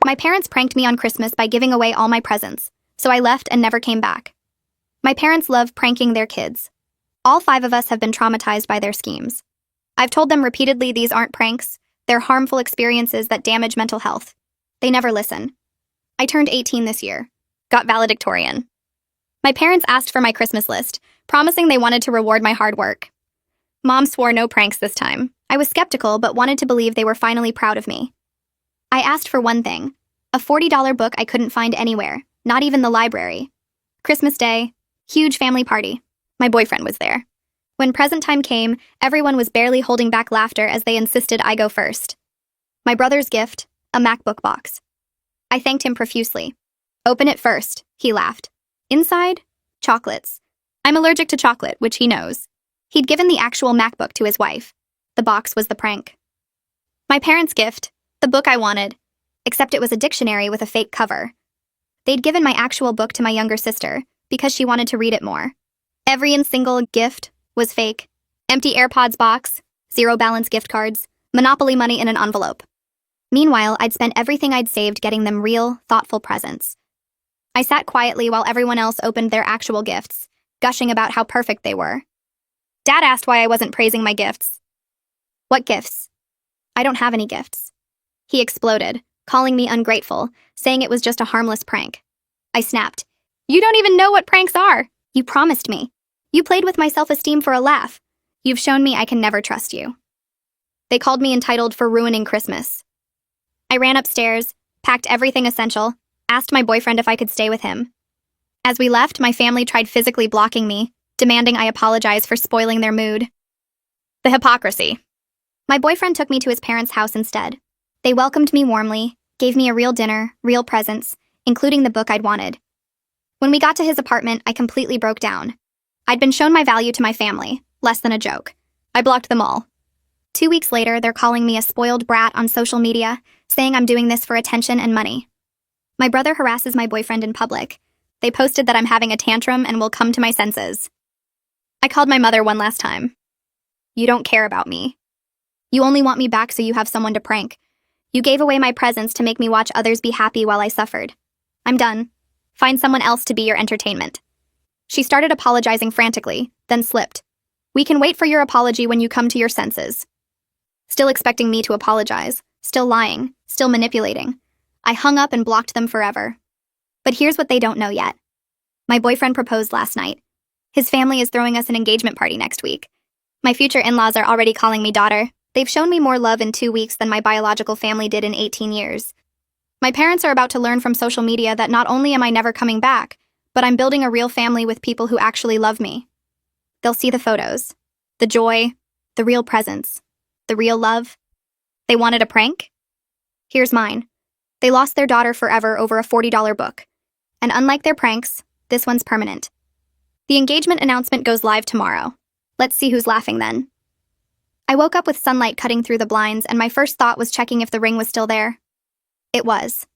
My parents pranked me on Christmas by giving away all my presents, so I left and never came back. My parents love pranking their kids. All 5 of us have been traumatized by their schemes. I've told them repeatedly these aren't pranks, they're harmful experiences that damage mental health. They never listen. I turned 18 this year. Got valedictorian. My parents asked for my Christmas list, promising they wanted to reward my hard work. Mom swore no pranks this time. I was skeptical, but wanted to believe they were finally proud of me. I asked for one thing, a $40 book I couldn't find anywhere, not even the library. Christmas Day, huge family party. My boyfriend was there. When present time came, everyone was barely holding back laughter as they insisted I go first. My brother's gift, a MacBook box. I thanked him profusely. Open it first, he laughed. Inside, chocolates. I'm allergic to chocolate, which he knows. He'd given the actual MacBook to his wife. The box was the prank. My parents' gift, the book I wanted, except it was a dictionary with a fake cover. They'd given my actual book to my younger sister because she wanted to read it more. Every and single gift was fake. Empty AirPods box, zero balance gift cards, Monopoly money in an envelope. Meanwhile, I'd spent everything I'd saved getting them real, thoughtful presents. I sat quietly while everyone else opened their actual gifts, gushing about how perfect they were. Dad asked why I wasn't praising my gifts. What gifts? I don't have any gifts. He exploded, calling me ungrateful, saying it was just a harmless prank. I snapped. You don't even know what pranks are. You promised me. You played with my self-esteem for a laugh. You've shown me I can never trust you. They called me entitled for ruining Christmas. I ran upstairs, packed everything essential, asked my boyfriend if I could stay with him. As we left, my family tried physically blocking me, demanding I apologize for spoiling their mood. The hypocrisy. My boyfriend took me to his parents' house instead. They welcomed me warmly, gave me a real dinner, real presents, including the book I'd wanted. When we got to his apartment, I completely broke down. I'd been shown my value to my family, less than a joke. I blocked them all. 2 weeks later, they're calling me a spoiled brat on social media, saying I'm doing this for attention and money. My brother harasses my boyfriend in public. They posted that I'm having a tantrum and will come to my senses. I called my mother one last time. You don't care about me. You only want me back so you have someone to prank. You gave away my presents to make me watch others be happy while I suffered. I'm done. Find someone else to be your entertainment. She started apologizing frantically, then slipped. We can wait for your apology when you come to your senses. Still expecting me to apologize, still lying, still manipulating. I hung up and blocked them forever. But here's what they don't know yet. My boyfriend proposed last night. His family is throwing us an engagement party next week. My future in-laws are already calling me daughter. They've shown me more love in 2 weeks than my biological family did in 18 years. My parents are about to learn from social media that not only am I never coming back, but I'm building a real family with people who actually love me. They'll see the photos, the joy, the real presents, the real love. They wanted a prank? Here's mine. They lost their daughter forever over a $40 book. And unlike their pranks, this one's permanent. The engagement announcement goes live tomorrow. Let's see who's laughing then. I woke up with sunlight cutting through the blinds, and my first thought was checking if the ring was still there. It was.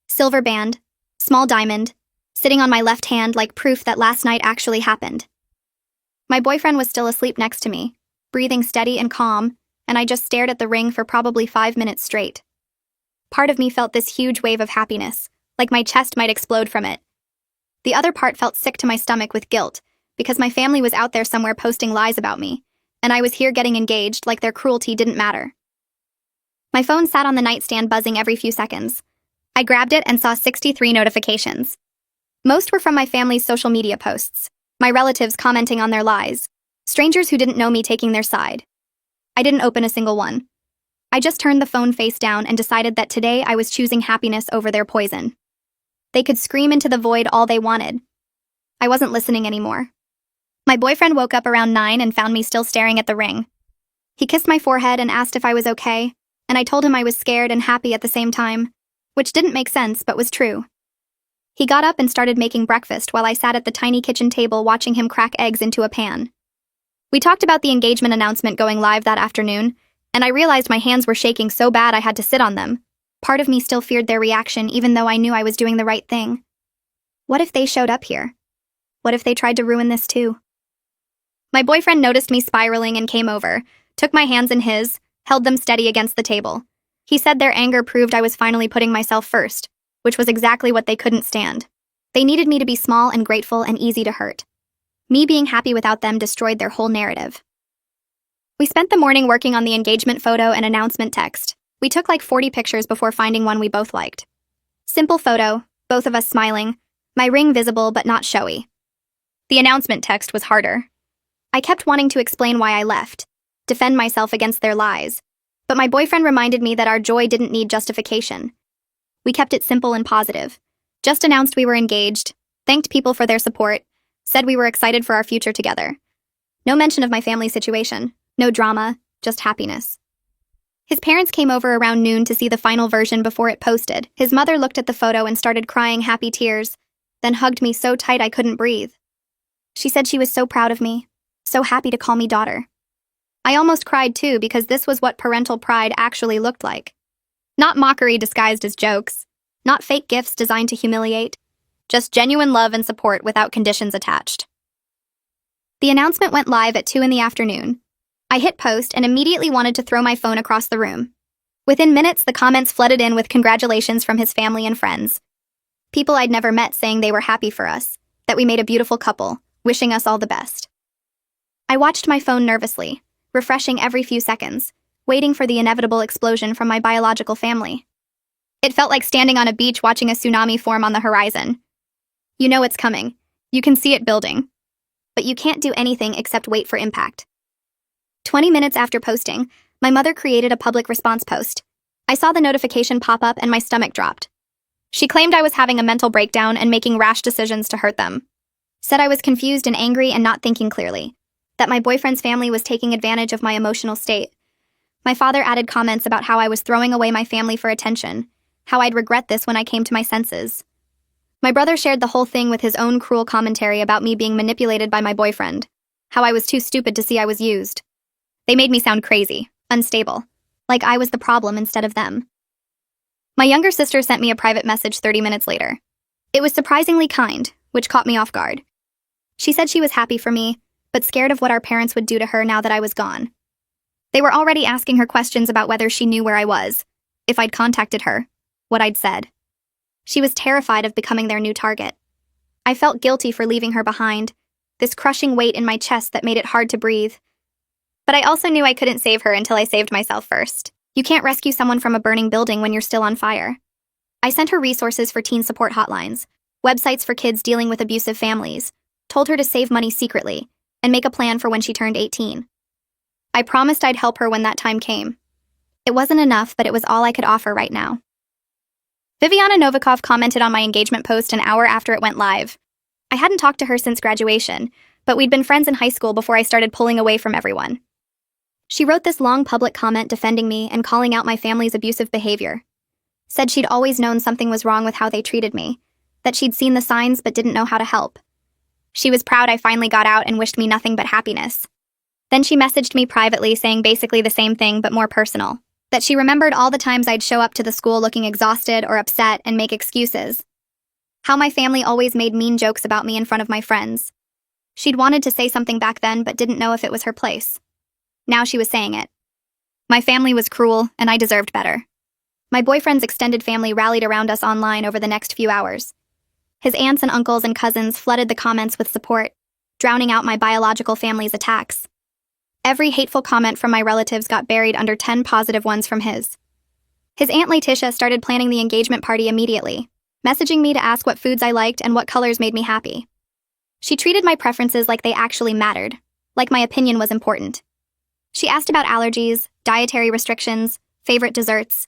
Silver band, small diamond, sitting on my left hand like proof that last night actually happened. My boyfriend was still asleep next to me, breathing steady and calm, and I just stared at the ring for probably 5 minutes straight. Part of me felt this huge wave of happiness, like my chest might explode from it. The other part felt sick to my stomach with guilt, because my family was out there somewhere posting lies about me, and I was here getting engaged like their cruelty didn't matter. My phone sat on the nightstand buzzing every few seconds. I grabbed it and saw 63 notifications. Most were from my family's social media posts, my relatives commenting on their lies, strangers who didn't know me taking their side. I didn't open a single one. I just turned the phone face down and decided that today I was choosing happiness over their poison. They could scream into the void all they wanted. I wasn't listening anymore. My boyfriend woke up around 9 and found me still staring at the ring. He kissed my forehead and asked if I was okay, and I told him I was scared and happy at the same time, which didn't make sense but was true. He got up and started making breakfast while I sat at the tiny kitchen table watching him crack eggs into a pan. We talked about the engagement announcement going live that afternoon, and I realized my hands were shaking so bad I had to sit on them. Part of me still feared their reaction even though I knew I was doing the right thing. What if they showed up here? What if they tried to ruin this too? My boyfriend noticed me spiraling and came over, took my hands in his, held them steady against the table. He said their anger proved I was finally putting myself first, which was exactly what they couldn't stand. They needed me to be small and grateful and easy to hurt. Me being happy without them destroyed their whole narrative. We spent the morning working on the engagement photo and announcement text. We took like 40 pictures before finding one we both liked. Simple photo, both of us smiling, my ring visible but not showy. The announcement text was harder. I kept wanting to explain why I left, defend myself against their lies, but my boyfriend reminded me that our joy didn't need justification. We kept it simple and positive. Just announced we were engaged, thanked people for their support, said we were excited for our future together. No mention of my family situation, no drama, just happiness. His parents came over around noon to see the final version before it posted. His mother looked at the photo and started crying happy tears, then hugged me so tight I couldn't breathe. She said she was so proud of me, so happy to call me daughter. I almost cried too because this was what parental pride actually looked like. Not mockery disguised as jokes, not fake gifts designed to humiliate, just genuine love and support without conditions attached. The announcement went live at 2 p.m. I hit post and immediately wanted to throw my phone across the room. Within minutes, the comments flooded in with congratulations from his family and friends. People I'd never met saying they were happy for us, that we made a beautiful couple, wishing us all the best. I watched my phone nervously, refreshing every few seconds, waiting for the inevitable explosion from my biological family. It felt like standing on a beach watching a tsunami form on the horizon. You know it's coming. You can see it building. But you can't do anything except wait for impact. 20 minutes after posting, my mother created a public response post. I saw the notification pop up and my stomach dropped. She claimed I was having a mental breakdown and making rash decisions to hurt them. Said I was confused and angry and not thinking clearly. That my boyfriend's family was taking advantage of my emotional state. My father added comments about how I was throwing away my family for attention, how I'd regret this when I came to my senses. My brother shared the whole thing with his own cruel commentary about me being manipulated by my boyfriend, how I was too stupid to see I was used. They made me sound crazy, unstable, like I was the problem instead of them. My younger sister sent me a private message 30 minutes later. It was surprisingly kind, which caught me off guard. She said she was happy for me, but scared of what our parents would do to her now that I was gone. They were already asking her questions about whether she knew where I was, if I'd contacted her, what I'd said. She was terrified of becoming their new target. I felt guilty for leaving her behind, this crushing weight in my chest that made it hard to breathe. But I also knew I couldn't save her until I saved myself first. You can't rescue someone from a burning building when you're still on fire. I sent her resources for teen support hotlines, websites for kids dealing with abusive families, told her to save money secretly, and make a plan for when she turned 18. I promised I'd help her when that time came. It wasn't enough, but it was all I could offer right now. Viviana Novikov commented on my engagement post an hour after it went live. I hadn't talked to her since graduation, but we'd been friends in high school before I started pulling away from everyone. She wrote this long public comment defending me and calling out my family's abusive behavior. Said she'd always known something was wrong with how they treated me, that she'd seen the signs but didn't know how to help. She was proud I finally got out and wished me nothing but happiness. Then she messaged me privately saying basically the same thing but more personal, that she remembered all the times I'd show up to the school looking exhausted or upset and make excuses. How my family always made mean jokes about me in front of my friends. She'd wanted to say something back then but didn't know if it was her place. Now she was saying it. My family was cruel, and I deserved better. My boyfriend's extended family rallied around us online over the next few hours. His aunts and uncles and cousins flooded the comments with support, drowning out my biological family's attacks. Every hateful comment from my relatives got buried under 10 positive ones from his. His Aunt Letitia started planning the engagement party immediately, messaging me to ask what foods I liked and what colors made me happy. She treated my preferences like they actually mattered, like my opinion was important. She asked about allergies, dietary restrictions, favorite desserts.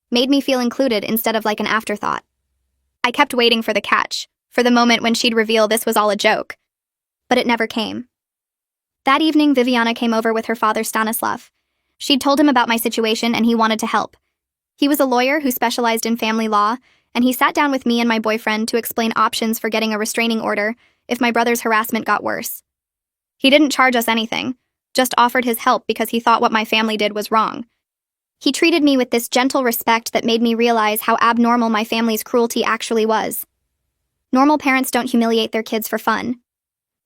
Made me feel included instead of like an afterthought. I kept waiting for the catch, for the moment when she'd reveal this was all a joke. But it never came. That evening, Viviana came over with her father Stanislav. She'd told him about my situation and he wanted to help. He was a lawyer who specialized in family law, and he sat down with me and my boyfriend to explain options for getting a restraining order if my brother's harassment got worse. He didn't charge us anything, just offered his help because he thought what my family did was wrong. He treated me with this gentle respect that made me realize how abnormal my family's cruelty actually was. Normal parents don't humiliate their kids for fun.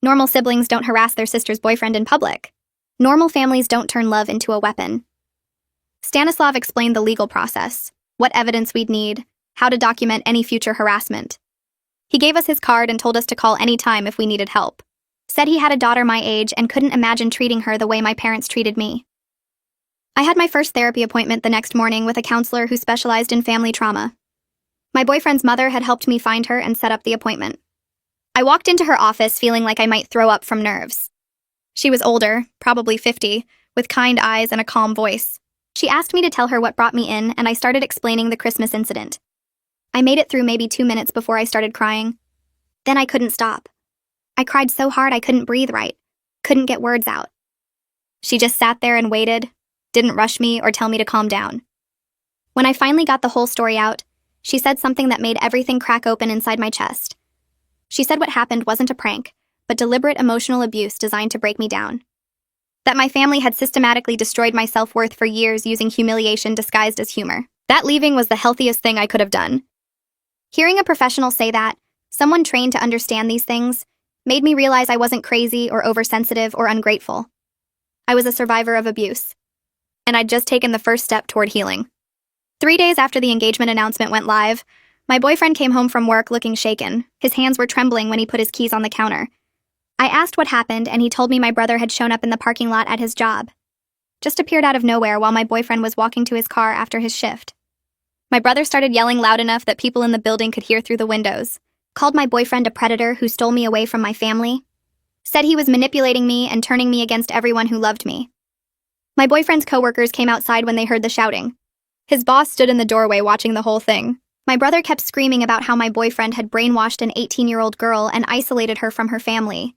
Normal siblings don't harass their sister's boyfriend in public. Normal families don't turn love into a weapon. Stanislav explained the legal process, what evidence we'd need, how to document any future harassment. He gave us his card and told us to call any time if we needed help. Said he had a daughter my age and couldn't imagine treating her the way my parents treated me. I had my first therapy appointment the next morning with a counselor who specialized in family trauma. My boyfriend's mother had helped me find her and set up the appointment. I walked into her office feeling like I might throw up from nerves. She was older, probably 50, with kind eyes and a calm voice. She asked me to tell her what brought me in, and I started explaining the Christmas incident. I made it through maybe 2 minutes before I started crying. Then I couldn't stop. I cried so hard I couldn't breathe right, couldn't get words out. She just sat there and waited, didn't rush me or tell me to calm down. When I finally got the whole story out, she said something that made everything crack open inside my chest. She said what happened wasn't a prank, but deliberate emotional abuse designed to break me down. That my family had systematically destroyed my self-worth for years using humiliation disguised as humor. That leaving was the healthiest thing I could have done. Hearing a professional say that, someone trained to understand these things, made me realize I wasn't crazy or oversensitive or ungrateful. I was a survivor of abuse, and I'd just taken the first step toward healing. 3 days after the engagement announcement went live, my boyfriend came home from work looking shaken. His hands were trembling when he put his keys on the counter. I asked what happened, and he told me my brother had shown up in the parking lot at his job. Just appeared out of nowhere while my boyfriend was walking to his car after his shift. My brother started yelling loud enough that people in the building could hear through the windows, called my boyfriend a predator who stole me away from my family, said he was manipulating me and turning me against everyone who loved me. My boyfriend's coworkers came outside when they heard the shouting. His boss stood in the doorway watching the whole thing. My brother kept screaming about how my boyfriend had brainwashed an 18-year-old girl and isolated her from her family.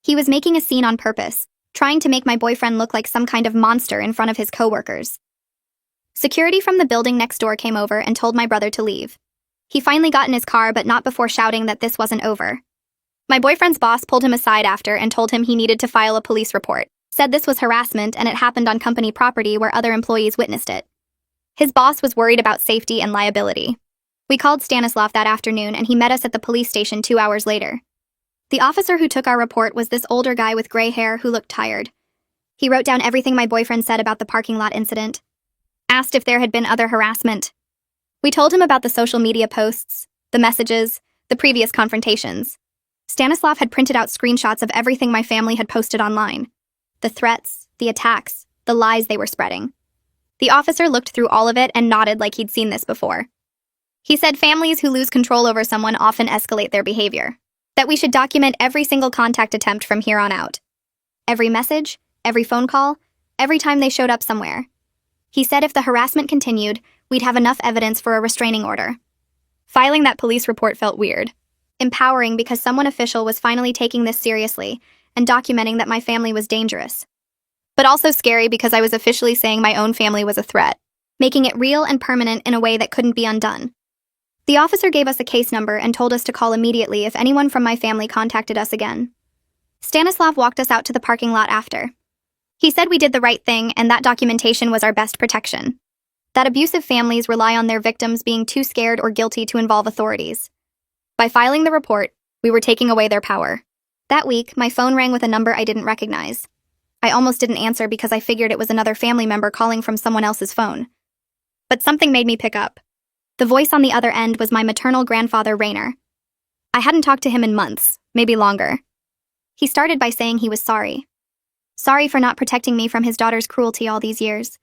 He was making a scene on purpose, trying to make my boyfriend look like some kind of monster in front of his coworkers. Security from the building next door came over and told my brother to leave. He finally got in his car, but not before shouting that this wasn't over. My boyfriend's boss pulled him aside after and told him he needed to file a police report, said this was harassment and it happened on company property where other employees witnessed it. His boss was worried about safety and liability. We called Stanislav that afternoon and he met us at the police station 2 hours later. The officer who took our report was this older guy with gray hair who looked tired. He wrote down everything my boyfriend said about the parking lot incident, asked if there had been other harassment. We told him about the social media posts, the messages, the previous confrontations. Stanislav had printed out screenshots of everything my family had posted online. The threats, the attacks, the lies they were spreading. The officer looked through all of it and nodded like he'd seen this before. He said families who lose control over someone often escalate their behavior, that we should document every single contact attempt from here on out. Every message, every phone call, every time they showed up somewhere. He said if the harassment continued, we'd have enough evidence for a restraining order. Filing that police report felt weird. Empowering because someone official was finally taking this seriously and documenting that my family was dangerous. But also scary because I was officially saying my own family was a threat, making it real and permanent in a way that couldn't be undone. The officer gave us a case number and told us to call immediately if anyone from my family contacted us again. Stanislav walked us out to the parking lot after. He said we did the right thing and that documentation was our best protection. That abusive families rely on their victims being too scared or guilty to involve authorities. By filing the report, we were taking away their power. That week, my phone rang with a number I didn't recognize. I almost didn't answer because I figured it was another family member calling from someone else's phone. But something made me pick up. The voice on the other end was my maternal grandfather, Rainer. I hadn't talked to him in months, maybe longer. He started by saying he was sorry. Sorry for not protecting me from his daughter's cruelty all these years.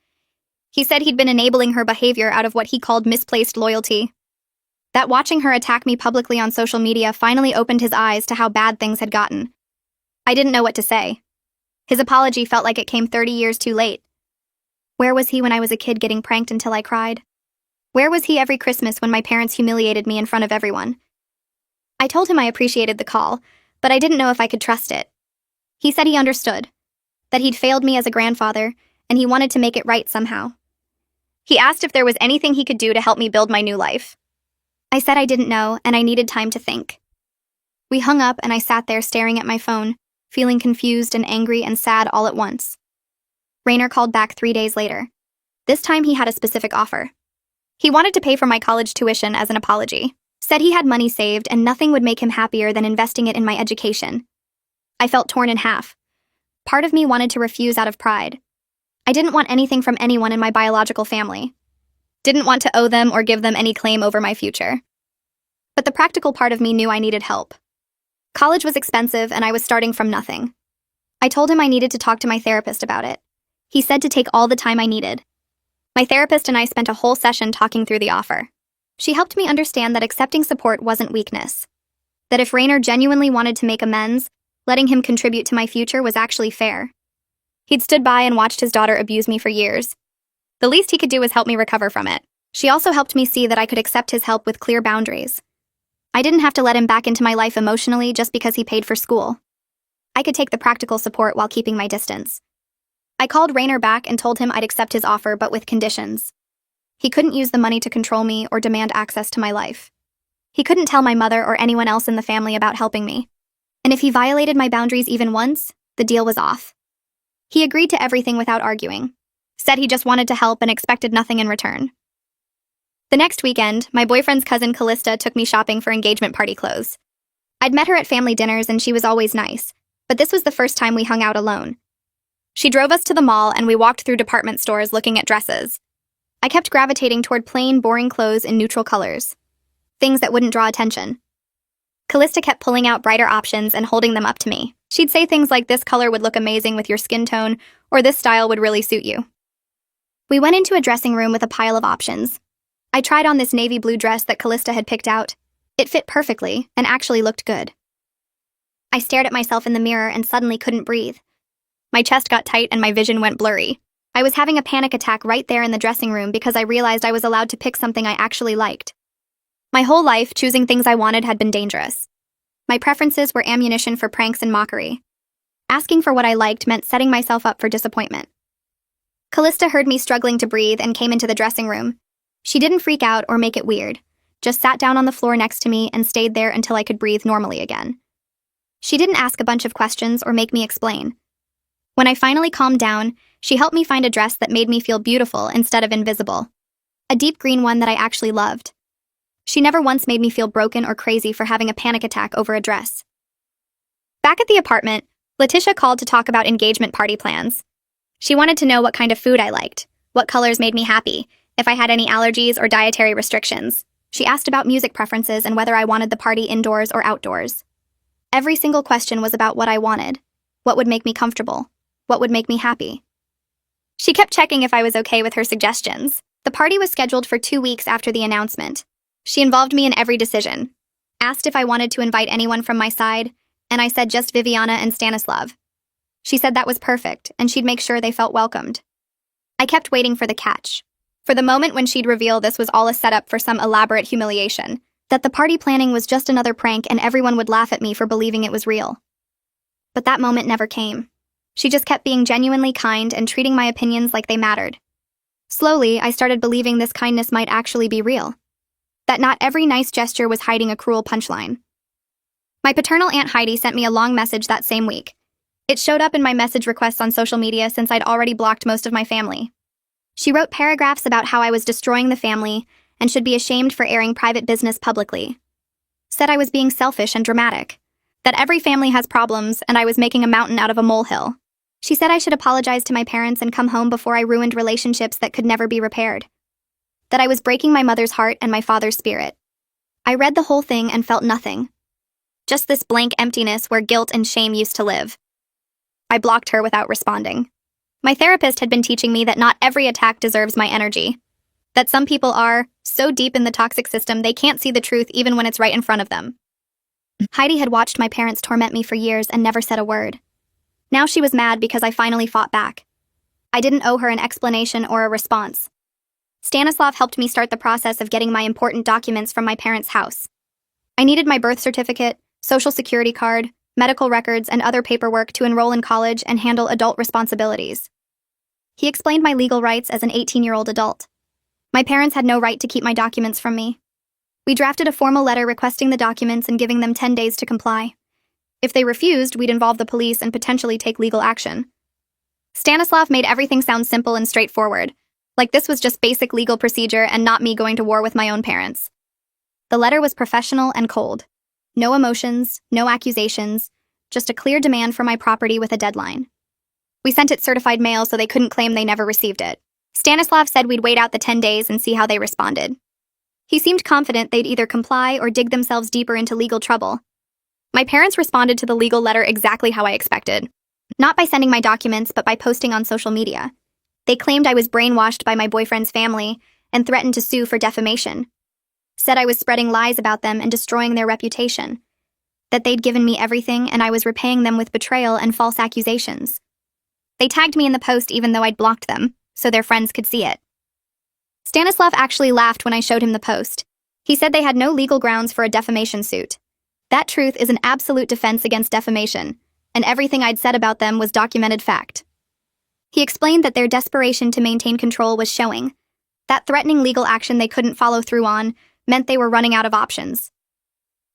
He said he'd been enabling her behavior out of what he called misplaced loyalty. That watching her attack me publicly on social media finally opened his eyes to how bad things had gotten. I didn't know what to say. His apology felt like it came 30 years too late. Where was he when I was a kid getting pranked until I cried? Where was he every Christmas when my parents humiliated me in front of everyone? I told him I appreciated the call, but I didn't know if I could trust it. He said he understood, that he'd failed me as a grandfather, and he wanted to make it right somehow. He asked if there was anything he could do to help me build my new life. I said I didn't know, and I needed time to think. We hung up, and I sat there staring at my phone, feeling confused and angry and sad all at once. Rainer called back 3 days later. This time he had a specific offer. He wanted to pay for my college tuition as an apology, said he had money saved and nothing would make him happier than investing it in my education. I felt torn in half. Part of me wanted to refuse out of pride. I didn't want anything from anyone in my biological family. Didn't want to owe them or give them any claim over my future. But the practical part of me knew I needed help. College was expensive and I was starting from nothing. I told him I needed to talk to my therapist about it. He said to take all the time I needed. My therapist and I spent a whole session talking through the offer. She helped me understand that accepting support wasn't weakness. That if Rainer genuinely wanted to make amends, letting him contribute to my future was actually fair. He'd stood by and watched his daughter abuse me for years. The least he could do was help me recover from it. She also helped me see that I could accept his help with clear boundaries. I didn't have to let him back into my life emotionally just because he paid for school. I could take the practical support while keeping my distance. I called Rainer back and told him I'd accept his offer, but with conditions. He couldn't use the money to control me or demand access to my life. He couldn't tell my mother or anyone else in the family about helping me. And if he violated my boundaries even once, the deal was off. He agreed to everything without arguing. Said he just wanted to help and expected nothing in return. The next weekend, my boyfriend's cousin Callista took me shopping for engagement party clothes. I'd met her at family dinners and she was always nice, but this was the first time we hung out alone. She drove us to the mall and we walked through department stores looking at dresses. I kept gravitating toward plain, boring clothes in neutral colors. Things that wouldn't draw attention. Callista kept pulling out brighter options and holding them up to me. She'd say things like, "This color would look amazing with your skin tone," or "This style would really suit you." We went into a dressing room with a pile of options. I tried on this navy blue dress that Callista had picked out. It fit perfectly and actually looked good. I stared at myself in the mirror and suddenly couldn't breathe. My chest got tight and my vision went blurry. I was having a panic attack right there in the dressing room because I realized I was allowed to pick something I actually liked. My whole life, choosing things I wanted had been dangerous. My preferences were ammunition for pranks and mockery. Asking for what I liked meant setting myself up for disappointment. Callista heard me struggling to breathe and came into the dressing room. She didn't freak out or make it weird, just sat down on the floor next to me and stayed there until I could breathe normally again. She didn't ask a bunch of questions or make me explain. When I finally calmed down, she helped me find a dress that made me feel beautiful instead of invisible. A deep green one that I actually loved. She never once made me feel broken or crazy for having a panic attack over a dress. Back at the apartment, Letitia called to talk about engagement party plans. She wanted to know what kind of food I liked, what colors made me happy, if I had any allergies or dietary restrictions. She asked about music preferences and whether I wanted the party indoors or outdoors. Every single question was about what I wanted, what would make me comfortable, what would make me happy. She kept checking if I was okay with her suggestions. The party was scheduled for 2 weeks after the announcement. She involved me in every decision, asked if I wanted to invite anyone from my side, and I said just Viviana and Stanislav. She said that was perfect, and she'd make sure they felt welcomed. I kept waiting for the catch. For the moment when she'd reveal this was all a setup for some elaborate humiliation, that the party planning was just another prank and everyone would laugh at me for believing it was real. But that moment never came. She just kept being genuinely kind and treating my opinions like they mattered. Slowly, I started believing this kindness might actually be real. That not every nice gesture was hiding a cruel punchline. My paternal Aunt Heidi sent me a long message that same week. It showed up in my message requests on social media since I'd already blocked most of my family. She wrote paragraphs about how I was destroying the family and should be ashamed for airing private business publicly. Said I was being selfish and dramatic, that every family has problems and I was making a mountain out of a molehill. She said I should apologize to my parents and come home before I ruined relationships that could never be repaired. That I was breaking my mother's heart and my father's spirit. I read the whole thing and felt nothing. Just this blank emptiness where guilt and shame used to live. I blocked her without responding. My therapist had been teaching me that not every attack deserves my energy. That some people are so deep in the toxic system they can't see the truth even when it's right in front of them. Heidi had watched my parents torment me for years and never said a word. Now she was mad because I finally fought back. I didn't owe her an explanation or a response. Stanislav helped me start the process of getting my important documents from my parents' house. I needed my birth certificate, social security card, medical records, and other paperwork to enroll in college and handle adult responsibilities. He explained my legal rights as an 18-year-old adult. My parents had no right to keep my documents from me. We drafted a formal letter requesting the documents and giving them 10 days to comply. If they refused, we'd involve the police and potentially take legal action. Stanislav made everything sound simple and straightforward, like this was just basic legal procedure and not me going to war with my own parents. The letter was professional and cold. No emotions, no accusations, just a clear demand for my property with a deadline. We sent it certified mail so they couldn't claim they never received it. Stanislav said we'd wait out the 10 days and see how they responded. He seemed confident they'd either comply or dig themselves deeper into legal trouble. My parents responded to the legal letter exactly how I expected. Not by sending my documents, but by posting on social media. They claimed I was brainwashed by my boyfriend's family and threatened to sue for defamation. Said I was spreading lies about them and destroying their reputation. That they'd given me everything and I was repaying them with betrayal and false accusations. They tagged me in the post even though I'd blocked them, so their friends could see it. Stanislav actually laughed when I showed him the post. He said they had no legal grounds for a defamation suit. That truth is an absolute defense against defamation, and everything I'd said about them was documented fact. He explained that their desperation to maintain control was showing. That threatening legal action they couldn't follow through on meant they were running out of options.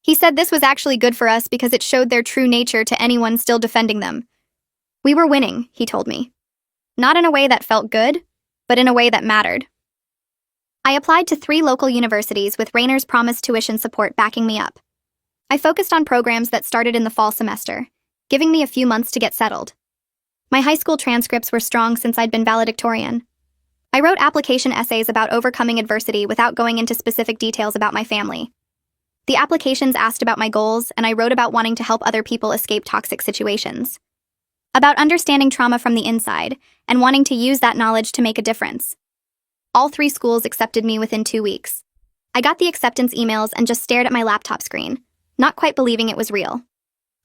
He said this was actually good for us because it showed their true nature to anyone still defending them. We were winning, he told me. Not in a way that felt good, but in a way that mattered. I applied to 3 local universities with Rayner's promised tuition support backing me up. I focused on programs that started in the fall semester, giving me a few months to get settled. My high school transcripts were strong since I'd been valedictorian. I wrote application essays about overcoming adversity without going into specific details about my family. The applications asked about my goals, and I wrote about wanting to help other people escape toxic situations. About understanding trauma from the inside, and wanting to use that knowledge to make a difference. All 3 schools accepted me within 2 weeks. I got the acceptance emails and just stared at my laptop screen, not quite believing it was real.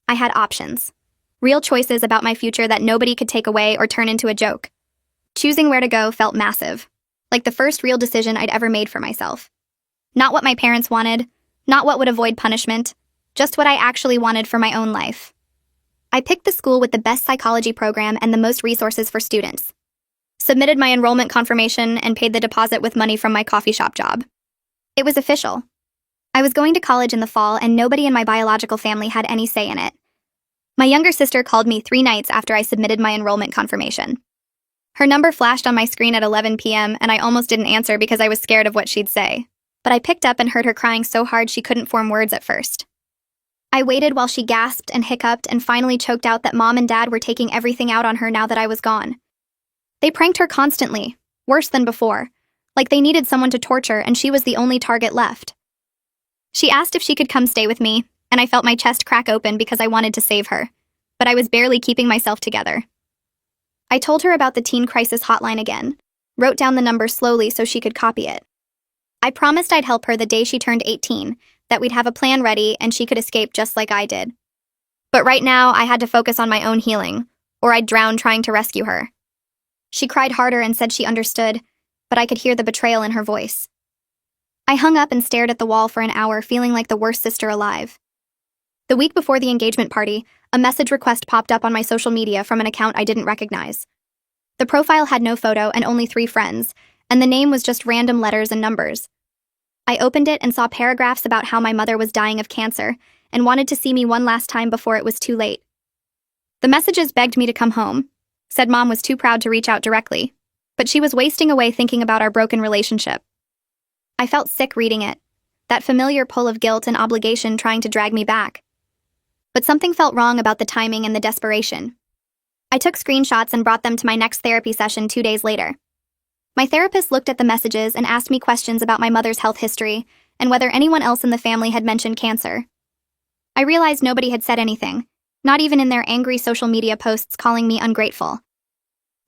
I had options. Real choices about my future that nobody could take away or turn into a joke. Choosing where to go felt massive, like the first real decision I'd ever made for myself. Not what my parents wanted, not what would avoid punishment, just what I actually wanted for my own life. I picked the school with the best psychology program and the most resources for students. Submitted my enrollment confirmation and paid the deposit with money from my coffee shop job. It was official. I was going to college in the fall and nobody in my biological family had any say in it. My younger sister called me 3 nights after I submitted my enrollment confirmation. Her number flashed on my screen at 11 p.m. and I almost didn't answer because I was scared of what she'd say. But I picked up and heard her crying so hard she couldn't form words at first. I waited while she gasped and hiccuped and finally choked out that Mom and Dad were taking everything out on her now that I was gone. They pranked her constantly, worse than before, like they needed someone to torture and she was the only target left. She asked if she could come stay with me, and I felt my chest crack open because I wanted to save her, but I was barely keeping myself together. I told her about the teen crisis hotline again, wrote down the number slowly so she could copy it. I promised I'd help her the day she turned 18, that we'd have a plan ready and she could escape just like I did. But right now, I had to focus on my own healing, or I'd drown trying to rescue her. She cried harder and said she understood, but I could hear the betrayal in her voice. I hung up and stared at the wall for an hour, feeling like the worst sister alive. The week before the engagement party, a message request popped up on my social media from an account I didn't recognize. The profile had no photo and only 3 friends, and the name was just random letters and numbers. I opened it and saw paragraphs about how my mother was dying of cancer and wanted to see me one last time before it was too late. The messages begged me to come home, said Mom was too proud to reach out directly, but she was wasting away thinking about our broken relationship. I felt sick reading it, that familiar pull of guilt and obligation trying to drag me back. But something felt wrong about the timing and the desperation. I took screenshots and brought them to my next therapy session 2 days later. My therapist looked at the messages and asked me questions about my mother's health history and whether anyone else in the family had mentioned cancer. I realized nobody had said anything, not even in their angry social media posts calling me ungrateful.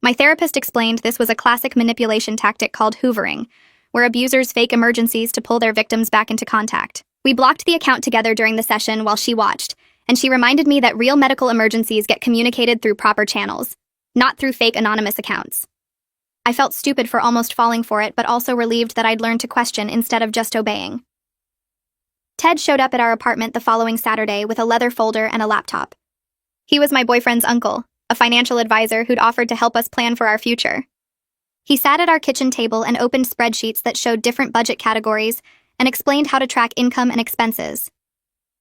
My therapist explained this was a classic manipulation tactic called hoovering, where abusers fake emergencies to pull their victims back into contact. We blocked the account together during the session while she watched, and she reminded me that real medical emergencies get communicated through proper channels, not through fake anonymous accounts. I felt stupid for almost falling for it, but also relieved that I'd learned to question instead of just obeying. Ted showed up at our apartment the following Saturday with a leather folder and a laptop. He was my boyfriend's uncle, a financial advisor who'd offered to help us plan for our future. He sat at our kitchen table and opened spreadsheets that showed different budget categories and explained how to track income and expenses.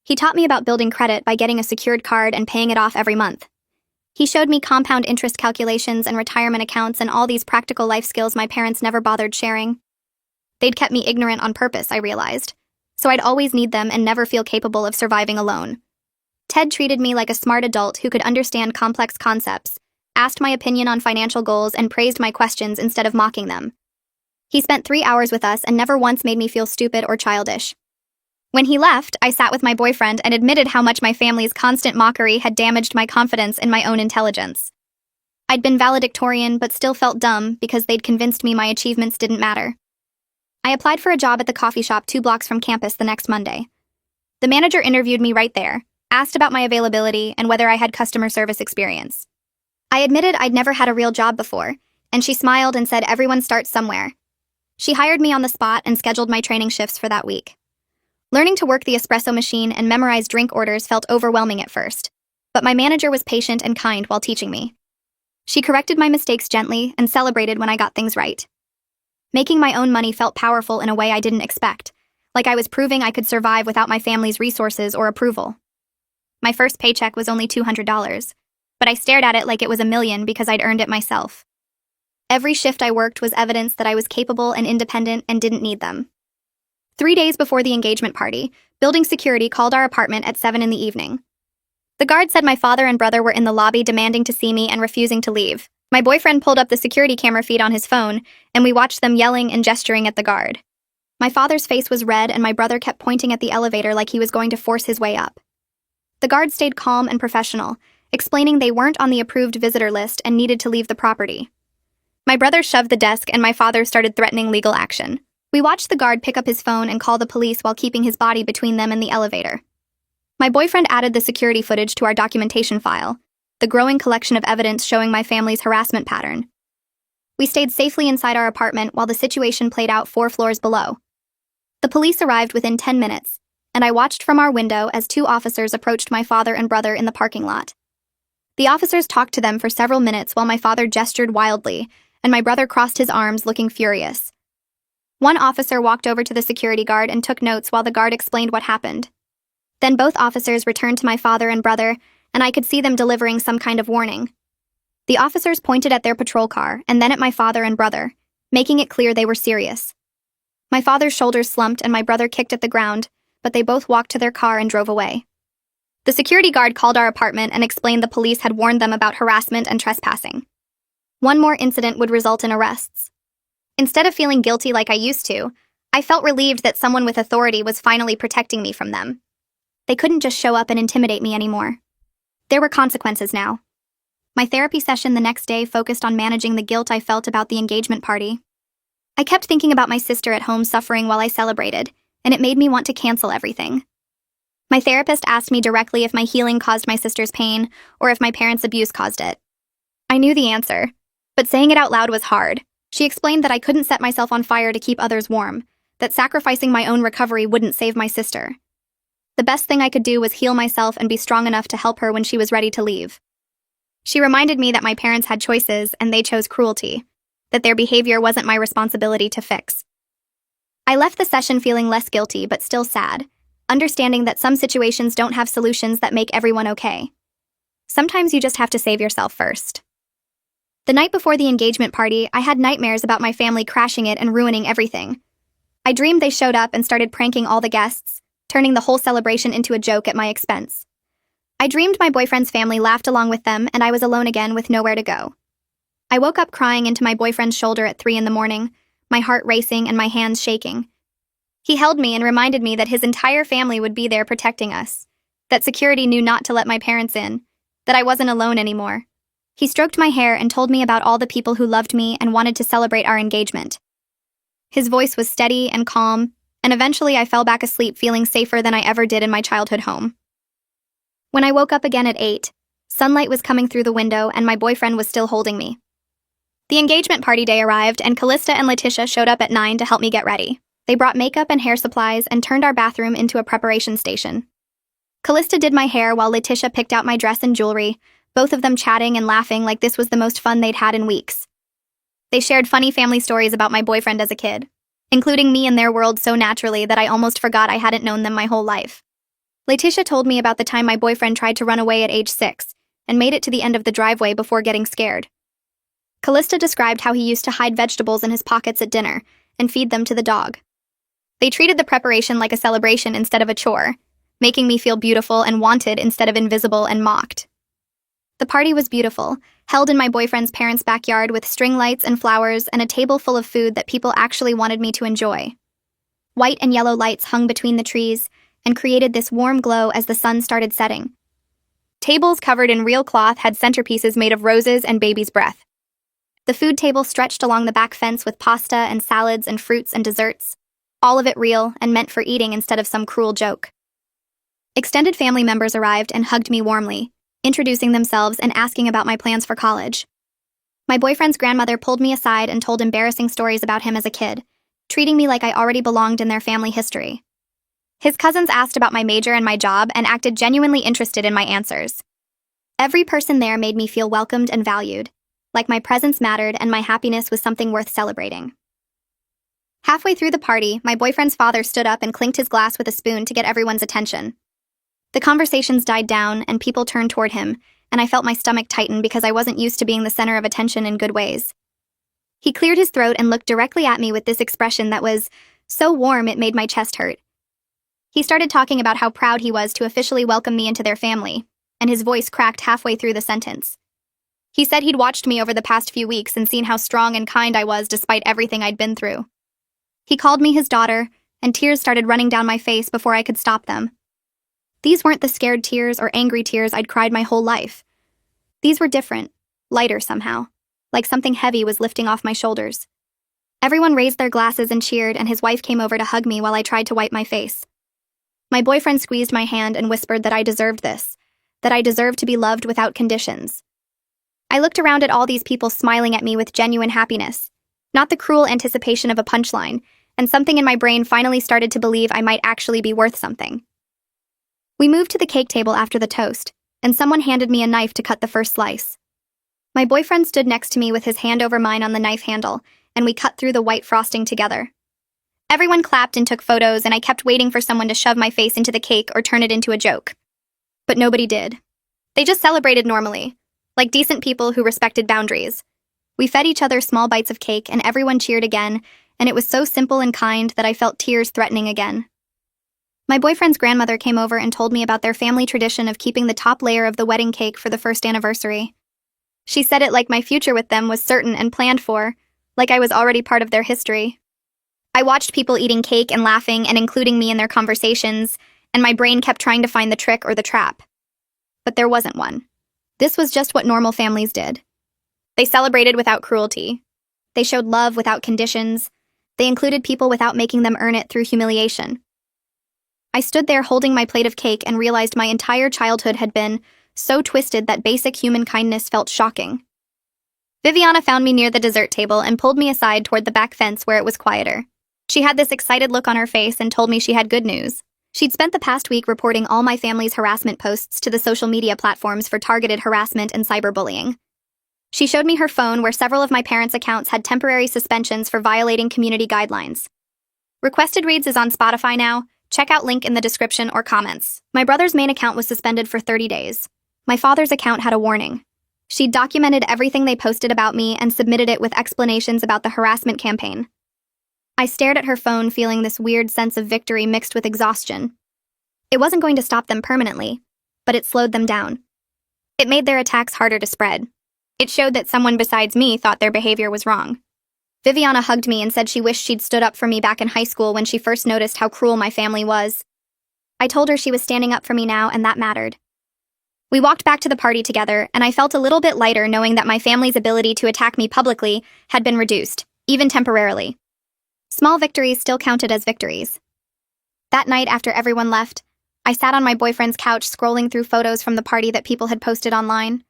He taught me about building credit by getting a secured card and paying it off every month. He showed me compound interest calculations and retirement accounts and all these practical life skills my parents never bothered sharing. They'd kept me ignorant on purpose, I realized, so I'd always need them and never feel capable of surviving alone. Ted treated me like a smart adult who could understand complex concepts, asked my opinion on financial goals, and praised my questions instead of mocking them. He spent 3 hours with us and never once made me feel stupid or childish. When he left, I sat with my boyfriend and admitted how much my family's constant mockery had damaged my confidence in my own intelligence. I'd been valedictorian but still felt dumb because they'd convinced me my achievements didn't matter. I applied for a job at the coffee shop 2 blocks from campus the next Monday. The manager interviewed me right there, asked about my availability and whether I had customer service experience. I admitted I'd never had a real job before, and she smiled and said everyone starts somewhere. She hired me on the spot and scheduled my training shifts for that week. Learning to work the espresso machine and memorize drink orders felt overwhelming at first, but my manager was patient and kind while teaching me. She corrected my mistakes gently and celebrated when I got things right. Making my own money felt powerful in a way I didn't expect, like I was proving I could survive without my family's resources or approval. My first paycheck was only $200, but I stared at it like it was $1 million because I'd earned it myself. Every shift I worked was evidence that I was capable and independent and didn't need them. 3 days before the engagement party, building security called our apartment at 7 in the evening. The guard said my father and brother were in the lobby demanding to see me and refusing to leave. My boyfriend pulled up the security camera feed on his phone, and we watched them yelling and gesturing at the guard. My father's face was red, and my brother kept pointing at the elevator like he was going to force his way up. The guard stayed calm and professional, explaining they weren't on the approved visitor list and needed to leave the property. My brother shoved the desk, and my father started threatening legal action. We watched the guard pick up his phone and call the police while keeping his body between them and the elevator. My boyfriend added the security footage to our documentation file, the growing collection of evidence showing my family's harassment pattern. We stayed safely inside our apartment while the situation played out 4 floors below. The police arrived within 10 minutes, and I watched from our window as 2 officers approached my father and brother in the parking lot. The officers talked to them for several minutes while my father gestured wildly, and my brother crossed his arms looking furious. One officer walked over to the security guard and took notes while the guard explained what happened. Then both officers returned to my father and brother, and I could see them delivering some kind of warning. The officers pointed at their patrol car and then at my father and brother, making it clear they were serious. My father's shoulders slumped and my brother kicked at the ground, but they both walked to their car and drove away. The security guard called our apartment and explained the police had warned them about harassment and trespassing. One more incident would result in arrests. Instead of feeling guilty like I used to, I felt relieved that someone with authority was finally protecting me from them. They couldn't just show up and intimidate me anymore. There were consequences now. My therapy session the next day focused on managing the guilt I felt about the engagement party. I kept thinking about my sister at home suffering while I celebrated, and it made me want to cancel everything. My therapist asked me directly if my healing caused my sister's pain or if my parents' abuse caused it. I knew the answer, but saying it out loud was hard. She explained that I couldn't set myself on fire to keep others warm, that sacrificing my own recovery wouldn't save my sister. The best thing I could do was heal myself and be strong enough to help her when she was ready to leave. She reminded me that my parents had choices and they chose cruelty, that their behavior wasn't my responsibility to fix. I left the session feeling less guilty but still sad, understanding that some situations don't have solutions that make everyone okay. Sometimes you just have to save yourself first. The night before the engagement party, I had nightmares about my family crashing it and ruining everything. I dreamed they showed up and started pranking all the guests, turning the whole celebration into a joke at my expense. I dreamed my boyfriend's family laughed along with them and I was alone again with nowhere to go. I woke up crying into my boyfriend's shoulder at 3 a.m, my heart racing and my hands shaking. He held me and reminded me that his entire family would be there protecting us, that security knew not to let my parents in, that I wasn't alone anymore. He stroked my hair and told me about all the people who loved me and wanted to celebrate our engagement. His voice was steady and calm, and eventually I fell back asleep feeling safer than I ever did in my childhood home. When I woke up again at 8, sunlight was coming through the window and my boyfriend was still holding me. The engagement party day arrived and Callista and Letitia showed up at 9 to help me get ready. They brought makeup and hair supplies and turned our bathroom into a preparation station. Callista did my hair while Letitia picked out my dress and jewelry, both of them chatting and laughing like this was the most fun they'd had in weeks. They shared funny family stories about my boyfriend as a kid, including me in their world so naturally that I almost forgot I hadn't known them my whole life. Letitia told me about the time my boyfriend tried to run away at age 6 and made it to the end of the driveway before getting scared. Callista described how he used to hide vegetables in his pockets at dinner and feed them to the dog. They treated the preparation like a celebration instead of a chore, making me feel beautiful and wanted instead of invisible and mocked. The party was beautiful, held in my boyfriend's parents' backyard with string lights and flowers and a table full of food that people actually wanted me to enjoy. White and yellow lights hung between the trees and created this warm glow as the sun started setting. Tables covered in real cloth had centerpieces made of roses and baby's breath. The food table stretched along the back fence with pasta and salads and fruits and desserts, all of it real and meant for eating instead of some cruel joke. Extended family members arrived and hugged me warmly, introducing themselves and asking about my plans for college. My boyfriend's grandmother pulled me aside and told embarrassing stories about him as a kid, treating me like I already belonged in their family history. His cousins asked about my major and my job and acted genuinely interested in my answers. Every person there made me feel welcomed and valued, like my presence mattered and my happiness was something worth celebrating. Halfway through the party, my boyfriend's father stood up and clinked his glass with a spoon to get everyone's attention. The conversations died down and people turned toward him, and I felt my stomach tighten because I wasn't used to being the center of attention in good ways. He cleared his throat and looked directly at me with this expression that was so warm it made my chest hurt. He started talking about how proud he was to officially welcome me into their family, and his voice cracked halfway through the sentence. He said he'd watched me over the past few weeks and seen how strong and kind I was despite everything I'd been through. He called me his daughter, and tears started running down my face before I could stop them. These weren't the scared tears or angry tears I'd cried my whole life. These were different, lighter somehow, like something heavy was lifting off my shoulders. Everyone raised their glasses and cheered, and his wife came over to hug me while I tried to wipe my face. My boyfriend squeezed my hand and whispered that I deserved this, that I deserved to be loved without conditions. I looked around at all these people smiling at me with genuine happiness, not the cruel anticipation of a punchline, and something in my brain finally started to believe I might actually be worth something. We moved to the cake table after the toast, and someone handed me a knife to cut the first slice. My boyfriend stood next to me with his hand over mine on the knife handle, and we cut through the white frosting together. Everyone clapped and took photos, and I kept waiting for someone to shove my face into the cake or turn it into a joke. But nobody did. They just celebrated normally, like decent people who respected boundaries. We fed each other small bites of cake, and everyone cheered again, and it was so simple and kind that I felt tears threatening again. My boyfriend's grandmother came over and told me about their family tradition of keeping the top layer of the wedding cake for the first anniversary. She said it like my future with them was certain and planned for, like I was already part of their history. I watched people eating cake and laughing and including me in their conversations, and my brain kept trying to find the trick or the trap. But there wasn't one. This was just what normal families did. They celebrated without cruelty. They showed love without conditions. They included people without making them earn it through humiliation. I stood there holding my plate of cake and realized my entire childhood had been so twisted that basic human kindness felt shocking. Viviana found me near the dessert table and pulled me aside toward the back fence where it was quieter. She had this excited look on her face and told me she had good news. She'd spent the past week reporting all my family's harassment posts to the social media platforms for targeted harassment and cyberbullying. She showed me her phone where several of my parents' accounts had temporary suspensions for violating community guidelines. Requested Reads is on Spotify now. Check out link in the description or comments. My brother's main account was suspended for 30 days. My father's account had a warning. She'd documented everything they posted about me and submitted it with explanations about the harassment campaign. I stared at her phone, feeling this weird sense of victory mixed with exhaustion. It wasn't going to stop them permanently, but it slowed them down. It made their attacks harder to spread. It showed that someone besides me thought their behavior was wrong. Viviana hugged me and said she wished she'd stood up for me back in high school when she first noticed how cruel my family was. I told her she was standing up for me now, and that mattered. We walked back to the party together, and I felt a little bit lighter knowing that my family's ability to attack me publicly had been reduced, even temporarily. Small victories still counted as victories. That night, after everyone left, I sat on my boyfriend's couch scrolling through photos from the party that people had posted online.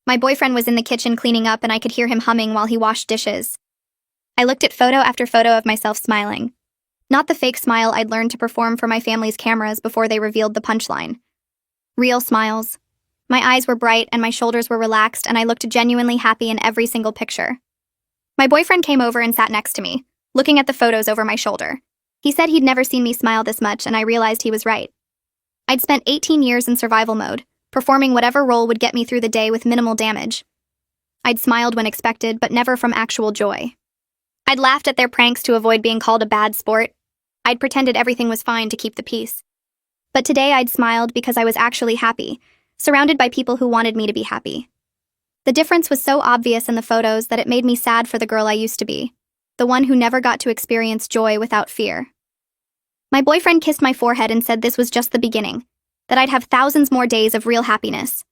My boyfriend was in the kitchen cleaning up, and I could hear him humming while he washed dishes. I looked at photo after photo of myself smiling. Not the fake smile I'd learned to perform for my family's cameras before they revealed the punchline. Real smiles. My eyes were bright and my shoulders were relaxed, and I looked genuinely happy in every single picture. My boyfriend came over and sat next to me, looking at the photos over my shoulder. He said he'd never seen me smile this much, and I realized he was right. I'd spent 18 years in survival mode, performing whatever role would get me through the day with minimal damage. I'd smiled when expected, but never from actual joy. I'd laughed at their pranks to avoid being called a bad sport. I'd pretended everything was fine to keep the peace. But today I'd smiled because I was actually happy, surrounded by people who wanted me to be happy. The difference was so obvious in the photos that it made me sad for the girl I used to be, the one who never got to experience joy without fear. My boyfriend kissed my forehead and said this was just the beginning, that I'd have thousands more days of real happiness.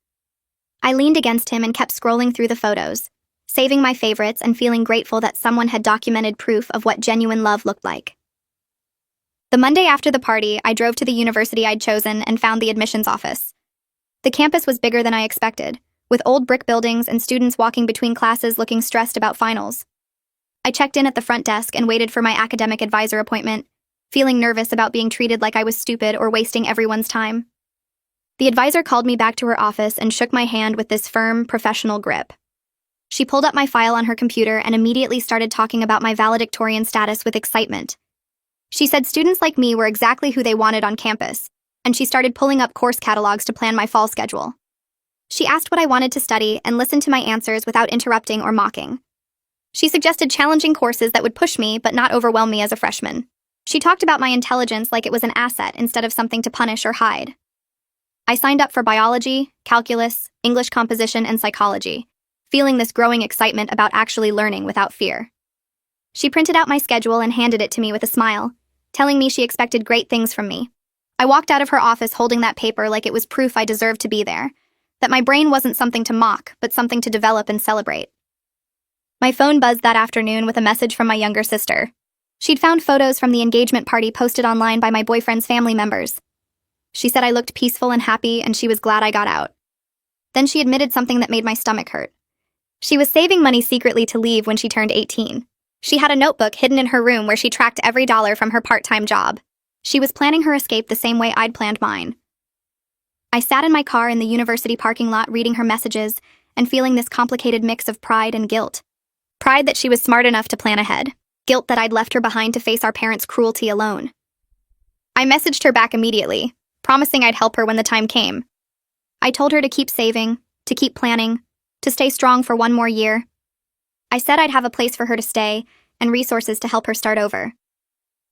I leaned against him and kept scrolling through the photos, saving my favorites and feeling grateful that someone had documented proof of what genuine love looked like. The Monday after the party, I drove to the university I'd chosen and found the admissions office. The campus was bigger than I expected, with old brick buildings and students walking between classes looking stressed about finals. I checked in at the front desk and waited for my academic advisor appointment, feeling nervous about being treated like I was stupid or wasting everyone's time. The advisor called me back to her office and shook my hand with this firm, professional grip. She pulled up my file on her computer and immediately started talking about my valedictorian status with excitement. She said students like me were exactly who they wanted on campus, and she started pulling up course catalogs to plan my fall schedule. She asked what I wanted to study and listened to my answers without interrupting or mocking. She suggested challenging courses that would push me but not overwhelm me as a freshman. She talked about my intelligence like it was an asset instead of something to punish or hide. I signed up for biology, calculus, English composition, and psychology, feeling this growing excitement about actually learning without fear. She printed out my schedule and handed it to me with a smile, telling me she expected great things from me. I walked out of her office holding that paper like it was proof I deserved to be there, that my brain wasn't something to mock, but something to develop and celebrate. My phone buzzed that afternoon with a message from my younger sister. She'd found photos from the engagement party posted online by my boyfriend's family members. She said I looked peaceful and happy and she was glad I got out. Then she admitted something that made my stomach hurt. She was saving money secretly to leave when she turned 18. She had a notebook hidden in her room where she tracked every dollar from her part-time job. She was planning her escape the same way I'd planned mine. I sat in my car in the university parking lot reading her messages and feeling this complicated mix of pride and guilt. Pride that she was smart enough to plan ahead. Guilt that I'd left her behind to face our parents' cruelty alone. I messaged her back immediately, promising I'd help her when the time came. I told her to keep saving, to keep planning, to stay strong for one more year. I said I'd have a place for her to stay and resources to help her start over.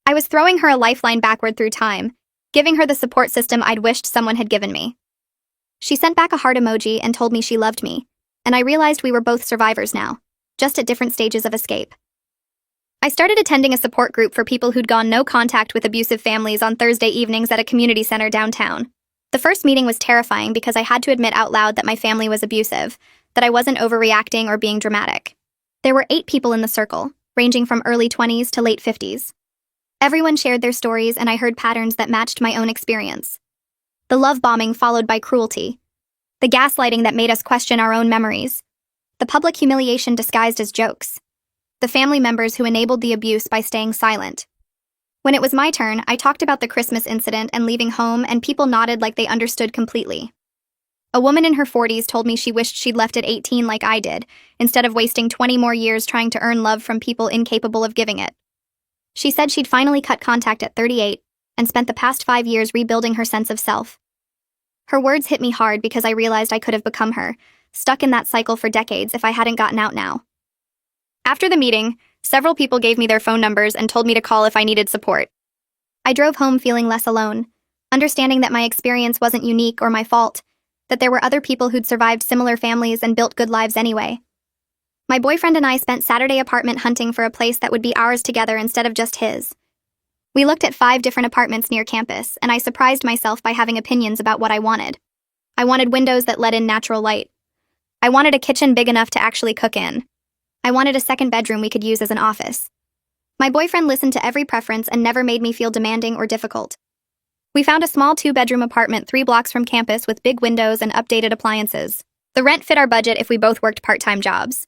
I was throwing her a lifeline backward through time, giving her the support system I'd wished someone had given me. She sent back a heart emoji and told me she loved me, and I realized we were both survivors now, just at different stages of escape. I started attending a support group for people who'd gone no contact with abusive families on Thursday evenings at a community center downtown. The first meeting was terrifying because I had to admit out loud that my family was abusive, that I wasn't overreacting or being dramatic. There were 8 people in the circle, ranging from early 20s to late 50s. Everyone shared their stories and I heard patterns that matched my own experience. The love bombing followed by cruelty. The gaslighting that made us question our own memories. The public humiliation disguised as jokes. The family members who enabled the abuse by staying silent. When it was my turn, I talked about the Christmas incident and leaving home, and people nodded like they understood completely. A woman in her 40s told me she wished she'd left at 18 like I did, instead of wasting 20 more years trying to earn love from people incapable of giving it. She said she'd finally cut contact at 38 and spent the past 5 years rebuilding her sense of self. Her words hit me hard because I realized I could have become her, stuck in that cycle for decades if I hadn't gotten out now. After the meeting, several people gave me their phone numbers and told me to call if I needed support. I drove home feeling less alone, understanding that my experience wasn't unique or my fault, that there were other people who'd survived similar families and built good lives anyway. My boyfriend and I spent Saturday apartment hunting for a place that would be ours together instead of just his. We looked at 5 different apartments near campus, and I surprised myself by having opinions about what I wanted. I wanted windows that let in natural light. I wanted a kitchen big enough to actually cook in. I wanted a second bedroom we could use as an office. My boyfriend listened to every preference and never made me feel demanding or difficult. We found a small 2-bedroom apartment 3 blocks from campus with big windows and updated appliances. The rent fit our budget if we both worked part-time jobs.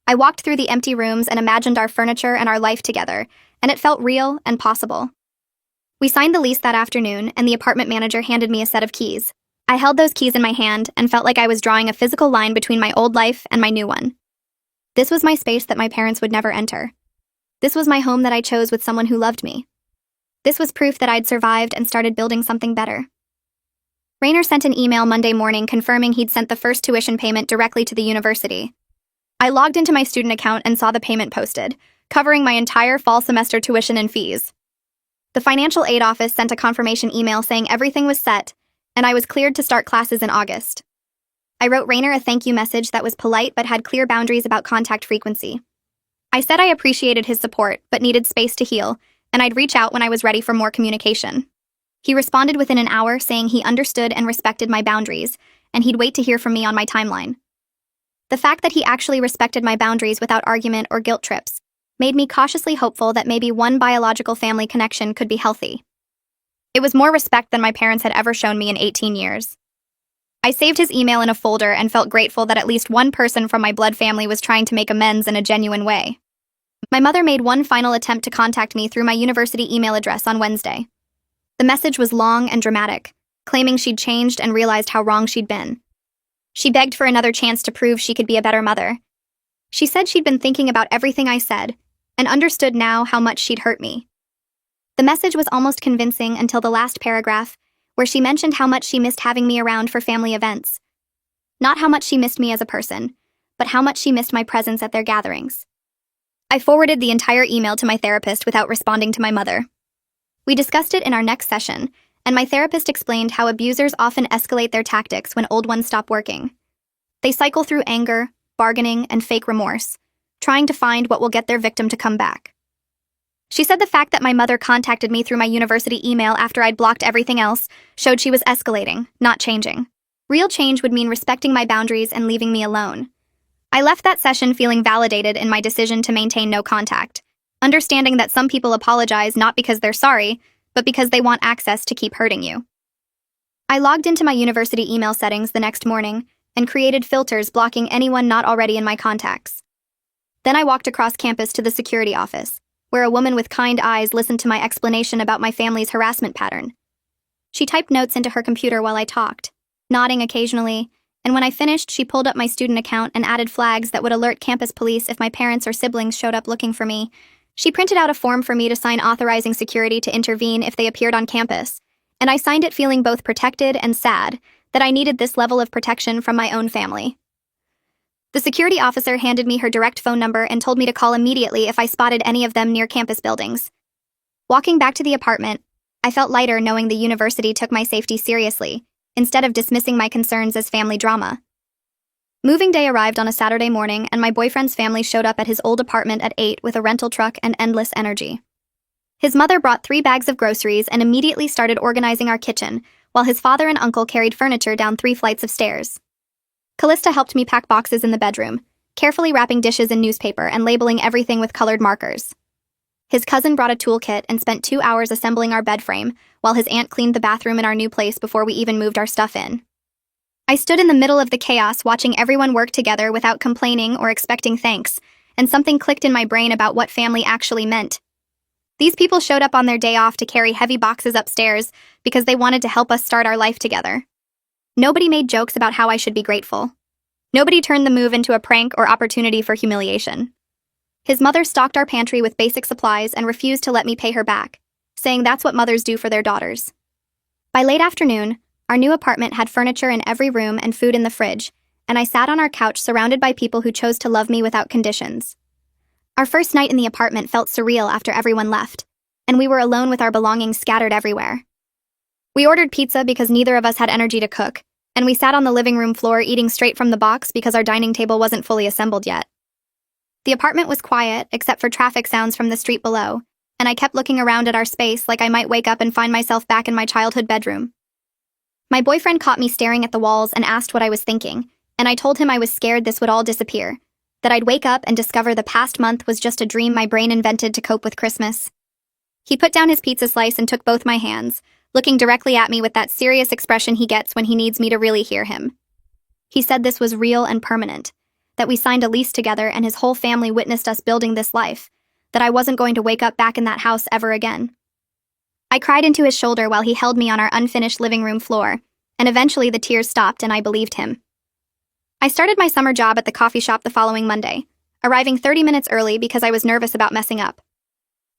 I walked through the empty rooms and imagined our furniture and our life together, and it felt real and possible. We signed the lease that afternoon, and the apartment manager handed me a set of keys. I held those keys in my hand and felt like I was drawing a physical line between my old life and my new one. This was my space that my parents would never enter. This was my home that I chose with someone who loved me. This was proof that I'd survived and started building something better. Rainer sent an email Monday morning confirming he'd sent the first tuition payment directly to the university. I logged into my student account and saw the payment posted, covering my entire fall semester tuition and fees. The financial aid office sent a confirmation email saying everything was set, and I was cleared to start classes in August. I wrote Rainer a thank you message that was polite but had clear boundaries about contact frequency. I said I appreciated his support but needed space to heal, and I'd reach out when I was ready for more communication. He responded within an hour saying he understood and respected my boundaries, and he'd wait to hear from me on my timeline. The fact that he actually respected my boundaries without argument or guilt trips made me cautiously hopeful that maybe one biological family connection could be healthy. It was more respect than my parents had ever shown me in 18 years. I saved his email in a folder and felt grateful that at least one person from my blood family was trying to make amends in a genuine way. My mother made one final attempt to contact me through my university email address on Wednesday. The message was long and dramatic, claiming she'd changed and realized how wrong she'd been. She begged for another chance to prove she could be a better mother. She said she'd been thinking about everything I said and understood now how much she'd hurt me. The message was almost convincing until the last paragraph, where she mentioned how much she missed having me around for family events. Not how much she missed me as a person, but how much she missed my presence at their gatherings. I forwarded the entire email to my therapist without responding to my mother. We discussed it in our next session, and my therapist explained how abusers often escalate their tactics when old ones stop working. They cycle through anger, bargaining, and fake remorse, trying to find what will get their victim to come back. She said the fact that my mother contacted me through my university email after I'd blocked everything else showed she was escalating, not changing. Real change would mean respecting my boundaries and leaving me alone. I left that session feeling validated in my decision to maintain no contact, understanding that some people apologize not because they're sorry, but because they want access to keep hurting you. I logged into my university email settings the next morning and created filters blocking anyone not already in my contacts. Then I walked across campus to the security office, where a woman with kind eyes listened to my explanation about my family's harassment pattern. She typed notes into her computer while I talked, nodding occasionally, and when I finished, she pulled up my student account and added flags that would alert campus police if my parents or siblings showed up looking for me. She printed out a form for me to sign authorizing security to intervene if they appeared on campus, and I signed it feeling both protected and sad that I needed this level of protection from my own family. The security officer handed me her direct phone number and told me to call immediately if I spotted any of them near campus buildings. Walking back to the apartment, I felt lighter knowing the university took my safety seriously, instead of dismissing my concerns as family drama. Moving day arrived on a Saturday morning, and my boyfriend's family showed up at his old apartment at 8 with a rental truck and endless energy. His mother brought 3 bags of groceries and immediately started organizing our kitchen, while his father and uncle carried furniture down 3 flights of stairs. Callista helped me pack boxes in the bedroom, carefully wrapping dishes in newspaper and labeling everything with colored markers. His cousin brought a toolkit and spent 2 hours assembling our bed frame, while his aunt cleaned the bathroom in our new place before we even moved our stuff in. I stood in the middle of the chaos watching everyone work together without complaining or expecting thanks, and something clicked in my brain about what family actually meant. These people showed up on their day off to carry heavy boxes upstairs because they wanted to help us start our life together. Nobody made jokes about how I should be grateful. Nobody turned the move into a prank or opportunity for humiliation. His mother stocked our pantry with basic supplies and refused to let me pay her back, saying that's what mothers do for their daughters. By late afternoon, our new apartment had furniture in every room and food in the fridge, and I sat on our couch surrounded by people who chose to love me without conditions. Our first night in the apartment felt surreal after everyone left, and we were alone with our belongings scattered everywhere. We ordered pizza because neither of us had energy to cook, and we sat on the living room floor eating straight from the box because our dining table wasn't fully assembled yet. The apartment was quiet, except for traffic sounds from the street below, and I kept looking around at our space like I might wake up and find myself back in my childhood bedroom. My boyfriend caught me staring at the walls and asked what I was thinking, and I told him I was scared this would all disappear, that I'd wake up and discover the past month was just a dream my brain invented to cope with Christmas. He put down his pizza slice and took both my hands, looking directly at me with that serious expression he gets when he needs me to really hear him. He said this was real and permanent, that we signed a lease together and his whole family witnessed us building this life, that I wasn't going to wake up back in that house ever again. I cried into his shoulder while he held me on our unfinished living room floor, and eventually the tears stopped and I believed him. I started my summer job at the coffee shop the following Monday, arriving 30 minutes early because I was nervous about messing up.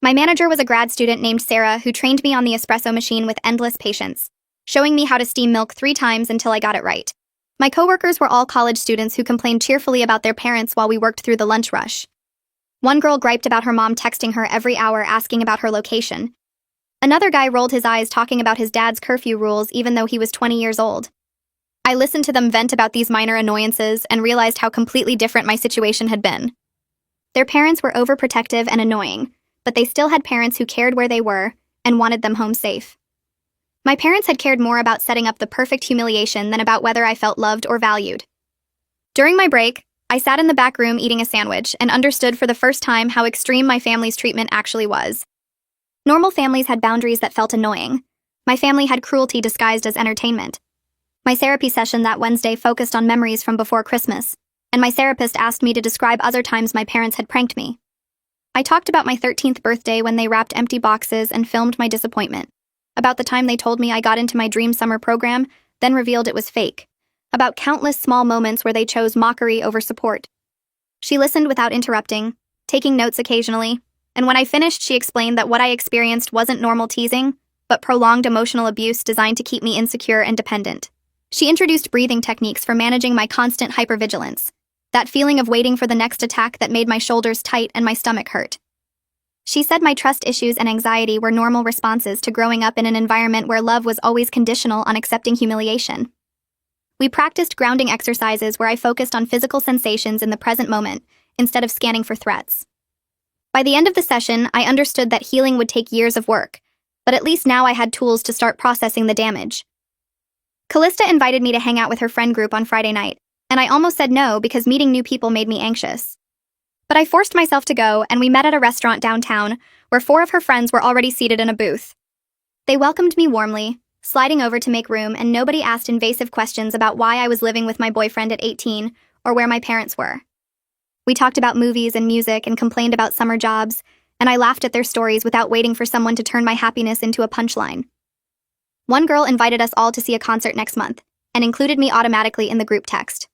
My manager was a grad student named Sarah who trained me on the espresso machine with endless patience, showing me how to steam milk 3 times until I got it right. My coworkers were all college students who complained cheerfully about their parents while we worked through the lunch rush. One girl griped about her mom texting her every hour asking about her location. Another guy rolled his eyes talking about his dad's curfew rules even though he was 20 years old. I listened to them vent about these minor annoyances and realized how completely different my situation had been. Their parents were overprotective and annoying, but they still had parents who cared where they were and wanted them home safe. My parents had cared more about setting up the perfect humiliation than about whether I felt loved or valued. During my break, I sat in the back room eating a sandwich and understood for the first time how extreme my family's treatment actually was. Normal families had boundaries that felt annoying. My family had cruelty disguised as entertainment. My therapy session that Wednesday focused on memories from before Christmas, and my therapist asked me to describe other times my parents had pranked me. I talked about my 13th birthday when they wrapped empty boxes and filmed my disappointment, about the time they told me I got into my dream summer program, then revealed it was fake, about countless small moments where they chose mockery over support. She listened without interrupting, taking notes occasionally, and when I finished, she explained that what I experienced wasn't normal teasing, but prolonged emotional abuse designed to keep me insecure and dependent. She introduced breathing techniques for managing my constant hypervigilance, that feeling of waiting for the next attack that made my shoulders tight and my stomach hurt. She said my trust issues and anxiety were normal responses to growing up in an environment where love was always conditional on accepting humiliation. We practiced grounding exercises where I focused on physical sensations in the present moment instead of scanning for threats. By the end of the session, I understood that healing would take years of work, but at least now I had tools to start processing the damage. Callista invited me to hang out with her friend group on Friday night, and I almost said no because meeting new people made me anxious. But I forced myself to go, and we met at a restaurant downtown where 4 of her friends were already seated in a booth. They welcomed me warmly, sliding over to make room, and nobody asked invasive questions about why I was living with my boyfriend at 18 or where my parents were. We talked about movies and music and complained about summer jobs, and I laughed at their stories without waiting for someone to turn my happiness into a punchline. One girl invited us all to see a concert next month, and included me automatically in the group text.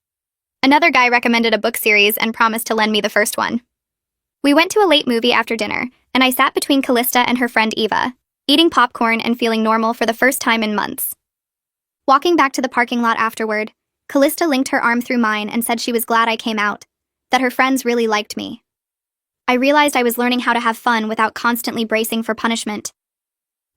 Another guy recommended a book series and promised to lend me the first one. We went to a late movie after dinner, and I sat between Callista and her friend Eva, eating popcorn and feeling normal for the first time in months. Walking back to the parking lot afterward, Callista linked her arm through mine and said she was glad I came out, that her friends really liked me. I realized I was learning how to have fun without constantly bracing for punishment.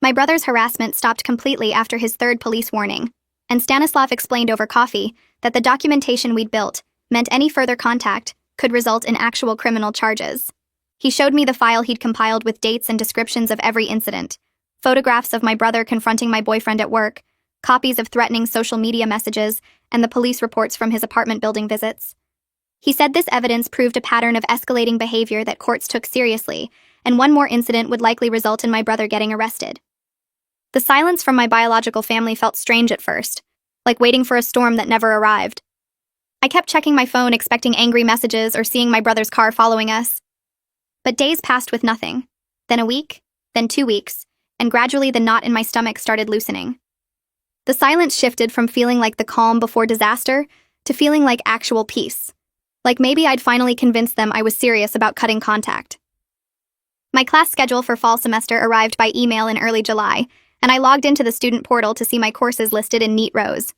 My brother's harassment stopped completely after his 3rd police warning, and Stanislav explained over coffee that the documentation we'd built meant any further contact could result in actual criminal charges. He showed me the file he'd compiled with dates and descriptions of every incident, photographs of my brother confronting my boyfriend at work, copies of threatening social media messages, and the police reports from his apartment building visits. He said this evidence proved a pattern of escalating behavior that courts took seriously, and one more incident would likely result in my brother getting arrested. The silence from my biological family felt strange at first, like waiting for a storm that never arrived. I kept checking my phone expecting angry messages or seeing my brother's car following us. But days passed with nothing, then a week, then 2 weeks, and gradually the knot in my stomach started loosening. The silence shifted from feeling like the calm before disaster to feeling like actual peace, like maybe I'd finally convinced them I was serious about cutting contact. My class schedule for fall semester arrived by email in early July, and I logged into the student portal to see my courses listed in neat rows.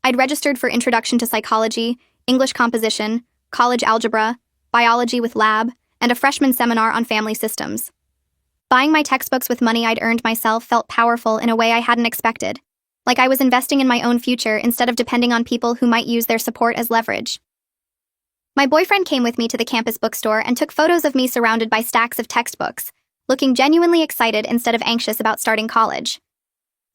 I'd registered for Introduction to Psychology, English Composition, College Algebra, Biology with Lab, and a freshman seminar on family systems. Buying my textbooks with money I'd earned myself felt powerful in a way I hadn't expected, like I was investing in my own future instead of depending on people who might use their support as leverage. My boyfriend came with me to the campus bookstore and took photos of me surrounded by stacks of textbooks, looking genuinely excited instead of anxious about starting college.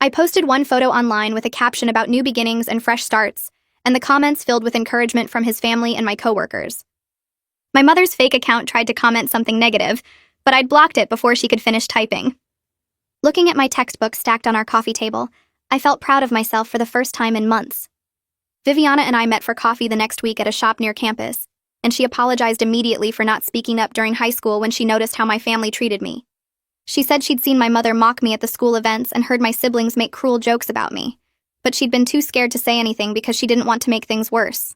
I posted one photo online with a caption about new beginnings and fresh starts, and the comments filled with encouragement from his family and my coworkers. My mother's fake account tried to comment something negative, but I'd blocked it before she could finish typing. Looking at my textbooks stacked on our coffee table, I felt proud of myself for the first time in months. Viviana and I met for coffee the next week at a shop near campus, and she apologized immediately for not speaking up during high school when she noticed how my family treated me. She said she'd seen my mother mock me at the school events and heard my siblings make cruel jokes about me, but she'd been too scared to say anything because she didn't want to make things worse.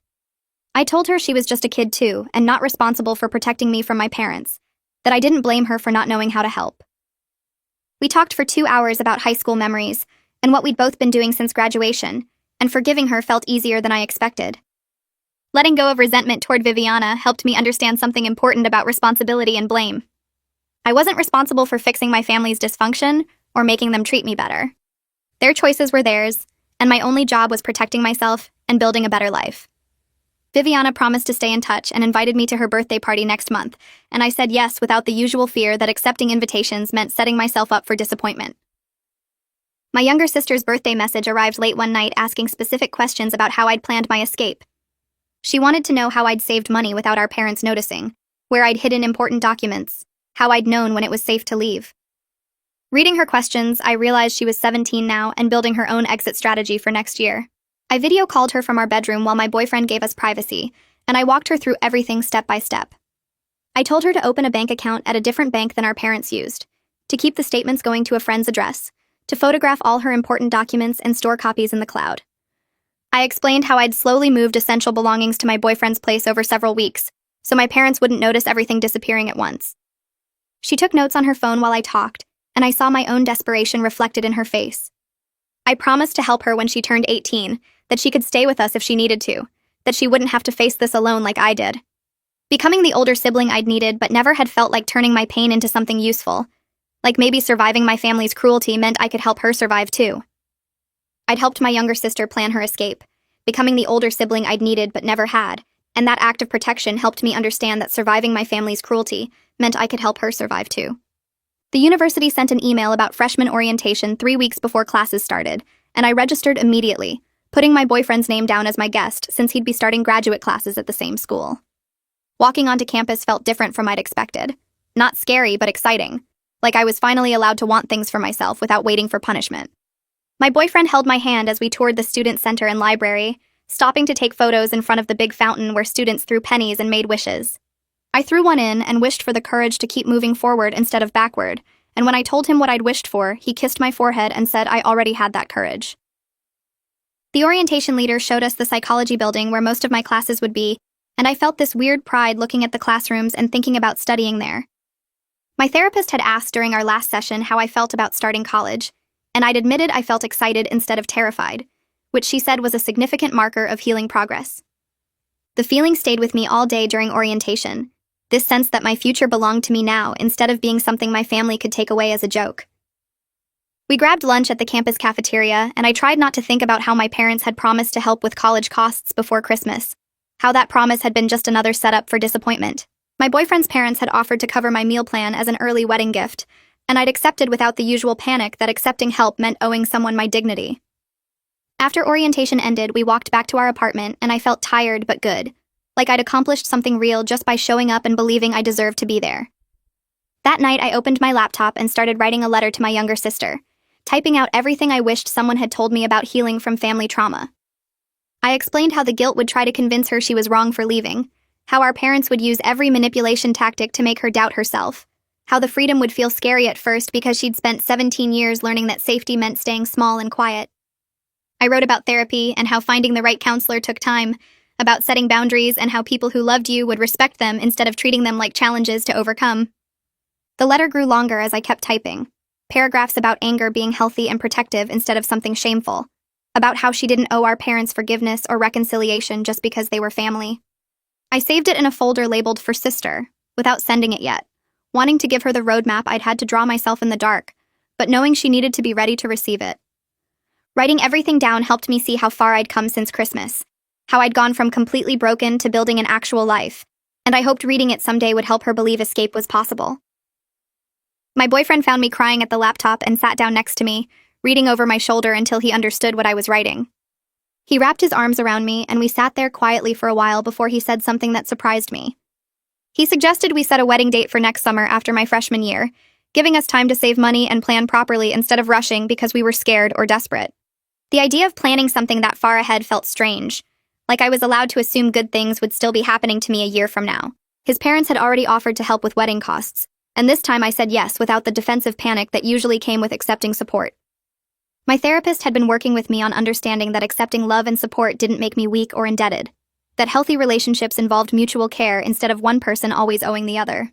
I told her she was just a kid too, and not responsible for protecting me from my parents, that I didn't blame her for not knowing how to help. We talked for 2 hours about high school memories and what we'd both been doing since graduation, and forgiving her felt easier than I expected. Letting go of resentment toward Viviana helped me understand something important about responsibility and blame. I wasn't responsible for fixing my family's dysfunction or making them treat me better. Their choices were theirs, and my only job was protecting myself and building a better life. Viviana promised to stay in touch and invited me to her birthday party next month, and I said yes without the usual fear that accepting invitations meant setting myself up for disappointment. My younger sister's birthday message arrived late one night asking specific questions about how I'd planned my escape. She wanted to know how I'd saved money without our parents noticing, where I'd hidden important documents, how I'd known when it was safe to leave. Reading her questions, I realized she was 17 now and building her own exit strategy for next year. I video called her from our bedroom while my boyfriend gave us privacy, and I walked her through everything step by step. I told her to open a bank account at a different bank than our parents used, to keep the statements going to a friend's address, to photograph all her important documents and store copies in the cloud. I explained how I'd slowly moved essential belongings to my boyfriend's place over several weeks, so my parents wouldn't notice everything disappearing at once. She took notes on her phone while I talked, and I saw my own desperation reflected in her face. I promised to help her when she turned 18, that she could stay with us if she needed to, that she wouldn't have to face this alone like I did. Becoming the older sibling I'd needed but never had felt like turning my pain into something useful, like maybe surviving my family's cruelty meant I could help her survive too. I'd helped my younger sister plan her escape, becoming the older sibling I'd needed but never had, and that act of protection helped me understand that surviving my family's cruelty meant I could help her survive too. The university sent an email about freshman orientation 3 weeks before classes started, and I registered immediately, putting my boyfriend's name down as my guest since he'd be starting graduate classes at the same school. Walking onto campus felt different from I'd expected. Not scary, but exciting, like I was finally allowed to want things for myself without waiting for punishment. My boyfriend held my hand as we toured the student center and library, stopping to take photos in front of the big fountain where students threw pennies and made wishes. I threw one in and wished for the courage to keep moving forward instead of backward, and when I told him what I'd wished for, he kissed my forehead and said I already had that courage. The orientation leader showed us the psychology building where most of my classes would be, and I felt this weird pride looking at the classrooms and thinking about studying there. My therapist had asked during our last session how I felt about starting college, and I'd admitted I felt excited instead of terrified, which she said was a significant marker of healing progress. The feeling stayed with me all day during orientation, this sense that my future belonged to me now instead of being something my family could take away as a joke. We grabbed lunch at the campus cafeteria, and I tried not to think about how my parents had promised to help with college costs before Christmas, how that promise had been just another setup for disappointment. My boyfriend's parents had offered to cover my meal plan as an early wedding gift, and I'd accepted without the usual panic that accepting help meant owing someone my dignity. After orientation ended, we walked back to our apartment, and I felt tired but good, like I'd accomplished something real just by showing up and believing I deserved to be there. That night, I opened my laptop and started writing a letter to my younger sister, typing out everything I wished someone had told me about healing from family trauma. I explained how the guilt would try to convince her she was wrong for leaving, how our parents would use every manipulation tactic to make her doubt herself, how the freedom would feel scary at first because she'd spent 17 years learning that safety meant staying small and quiet. I wrote about therapy and how finding the right counselor took time, about setting boundaries and how people who loved you would respect them instead of treating them like challenges to overcome. The letter grew longer as I kept typing. Paragraphs about anger being healthy and protective instead of something shameful, about how she didn't owe our parents forgiveness or reconciliation just because they were family. I saved it in a folder labeled For Sister, without sending it yet, wanting to give her the roadmap I'd had to draw myself in the dark, but knowing she needed to be ready to receive it. Writing everything down helped me see how far I'd come since Christmas, how I'd gone from completely broken to building an actual life, and I hoped reading it someday would help her believe escape was possible. My boyfriend found me crying at the laptop and sat down next to me, reading over my shoulder until he understood what I was writing. He wrapped his arms around me, and we sat there quietly for a while before he said something that surprised me. He suggested we set a wedding date for next summer after my freshman year, giving us time to save money and plan properly instead of rushing because we were scared or desperate. The idea of planning something that far ahead felt strange, like I was allowed to assume good things would still be happening to me a year from now. His parents had already offered to help with wedding costs, and this time I said yes without the defensive panic that usually came with accepting support. My therapist had been working with me on understanding that accepting love and support didn't make me weak or indebted, that healthy relationships involved mutual care instead of one person always owing the other.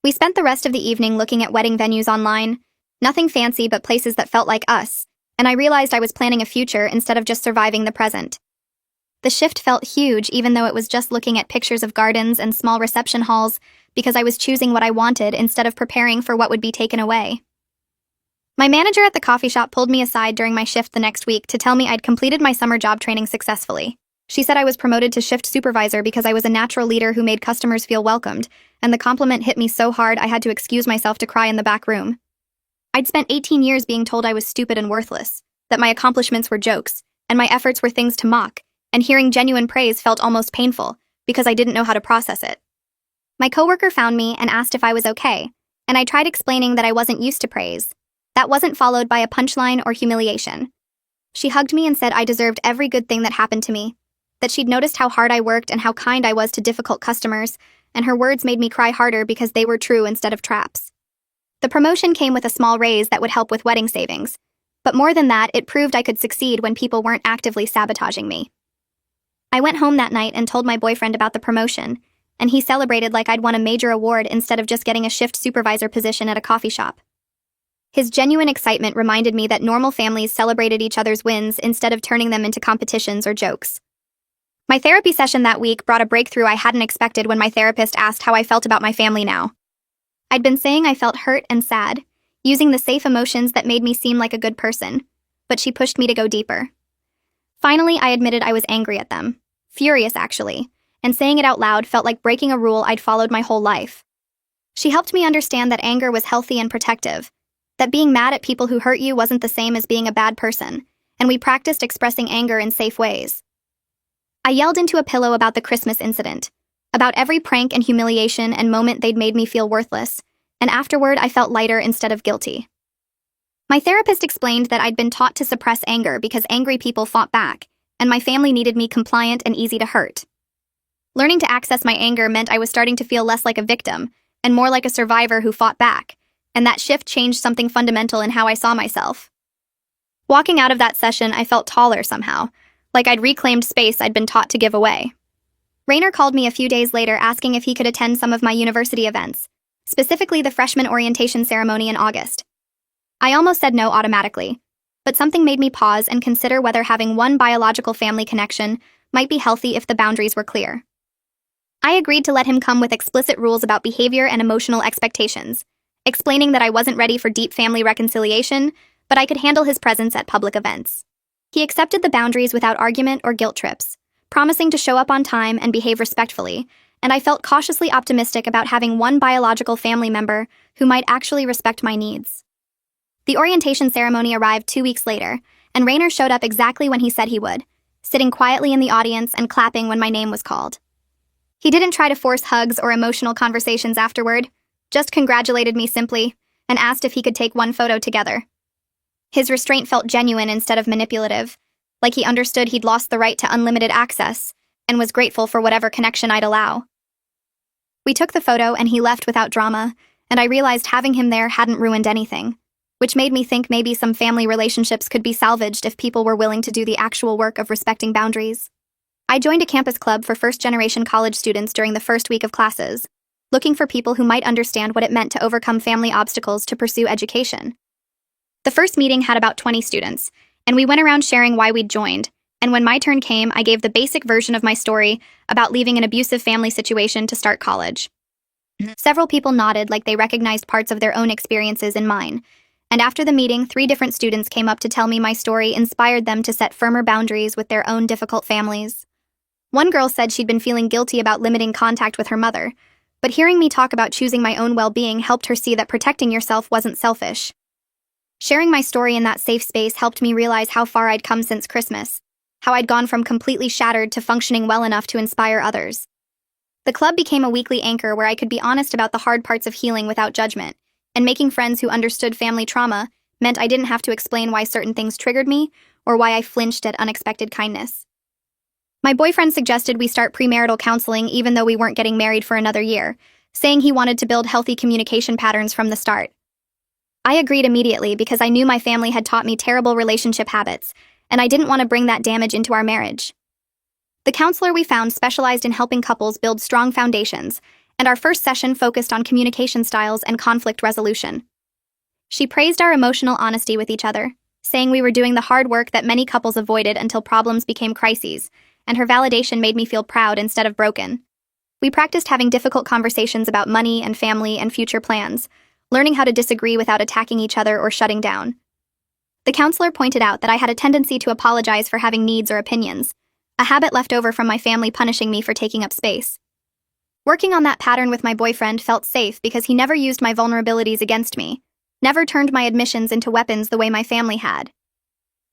We spent the rest of the evening looking at wedding venues online, nothing fancy but places that felt like us, and I realized I was planning a future instead of just surviving the present. The shift felt huge even though it was just looking at pictures of gardens and small reception halls because I was choosing what I wanted instead of preparing for what would be taken away. My manager at the coffee shop pulled me aside during my shift the next week to tell me I'd completed my summer job training successfully. She said I was promoted to shift supervisor because I was a natural leader who made customers feel welcomed, and the compliment hit me so hard I had to excuse myself to cry in the back room. I'd spent 18 years being told I was stupid and worthless, that my accomplishments were jokes, and my efforts were things to mock, and hearing genuine praise felt almost painful because I didn't know how to process it. My coworker found me and asked if I was okay, and I tried explaining that I wasn't used to praise. That wasn't followed by a punchline or humiliation. She hugged me and said I deserved every good thing that happened to me, that she'd noticed how hard I worked and how kind I was to difficult customers, and her words made me cry harder because they were true instead of traps. The promotion came with a small raise that would help with wedding savings, but more than that, it proved I could succeed when people weren't actively sabotaging me. I went home that night and told my boyfriend about the promotion, and he celebrated like I'd won a major award instead of just getting a shift supervisor position at a coffee shop. His genuine excitement reminded me that normal families celebrated each other's wins instead of turning them into competitions or jokes. My therapy session that week brought a breakthrough I hadn't expected when my therapist asked how I felt about my family now. I'd been saying I felt hurt and sad, using the safe emotions that made me seem like a good person, but she pushed me to go deeper. Finally, I admitted I was angry at them, furious actually, and saying it out loud felt like breaking a rule I'd followed my whole life. She helped me understand that anger was healthy and protective, that being mad at people who hurt you wasn't the same as being a bad person, and we practiced expressing anger in safe ways. I yelled into a pillow about the Christmas incident, about every prank and humiliation and moment they'd made me feel worthless, and afterward I felt lighter instead of guilty. My therapist explained that I'd been taught to suppress anger because angry people fought back, and my family needed me compliant and easy to hurt. Learning to access my anger meant I was starting to feel less like a victim, and more like a survivor who fought back, and that shift changed something fundamental in how I saw myself. Walking out of that session, I felt taller somehow, like I'd reclaimed space I'd been taught to give away. Rainer called me a few days later asking if he could attend some of my university events, specifically the freshman orientation ceremony in August. I almost said no automatically, but something made me pause and consider whether having one biological family connection might be healthy if the boundaries were clear. I agreed to let him come with explicit rules about behavior and emotional expectations, explaining that I wasn't ready for deep family reconciliation, but I could handle his presence at public events. He accepted the boundaries without argument or guilt trips, promising to show up on time and behave respectfully, and I felt cautiously optimistic about having one biological family member who might actually respect my needs. The orientation ceremony arrived 2 weeks later, and Rainer showed up exactly when he said he would, sitting quietly in the audience and clapping when my name was called. He didn't try to force hugs or emotional conversations afterward, just congratulated me simply, and asked if he could take one photo together. His restraint felt genuine instead of manipulative, like he understood he'd lost the right to unlimited access, and was grateful for whatever connection I'd allow. We took the photo and he left without drama, and I realized having him there hadn't ruined anything, which made me think maybe some family relationships could be salvaged if people were willing to do the actual work of respecting boundaries. I joined a campus club for first-generation college students during the first week of classes, looking for people who might understand what it meant to overcome family obstacles to pursue education. The first meeting had about 20 students, and we went around sharing why we'd joined, and when my turn came, I gave the basic version of my story about leaving an abusive family situation to start college. Several people nodded like they recognized parts of their own experiences in mine, and after the meeting, 3 different students came up to tell me my story inspired them to set firmer boundaries with their own difficult families. One girl said she'd been feeling guilty about limiting contact with her mother, but hearing me talk about choosing my own well-being helped her see that protecting yourself wasn't selfish. Sharing my story in that safe space helped me realize how far I'd come since Christmas, how I'd gone from completely shattered to functioning well enough to inspire others. The club became a weekly anchor where I could be honest about the hard parts of healing without judgment, and making friends who understood family trauma meant I didn't have to explain why certain things triggered me or why I flinched at unexpected kindness. My boyfriend suggested we start premarital counseling even though we weren't getting married for another year, saying he wanted to build healthy communication patterns from the start. I agreed immediately because I knew my family had taught me terrible relationship habits, and I didn't want to bring that damage into our marriage. The counselor we found specialized in helping couples build strong foundations, and our first session focused on communication styles and conflict resolution. She praised our emotional honesty with each other, saying we were doing the hard work that many couples avoided until problems became crises, and her validation made me feel proud instead of broken. We practiced having difficult conversations about money and family and future plans, learning how to disagree without attacking each other or shutting down. The counselor pointed out that I had a tendency to apologize for having needs or opinions, a habit left over from my family punishing me for taking up space. Working on that pattern with my boyfriend felt safe because he never used my vulnerabilities against me, never turned my admissions into weapons the way my family had.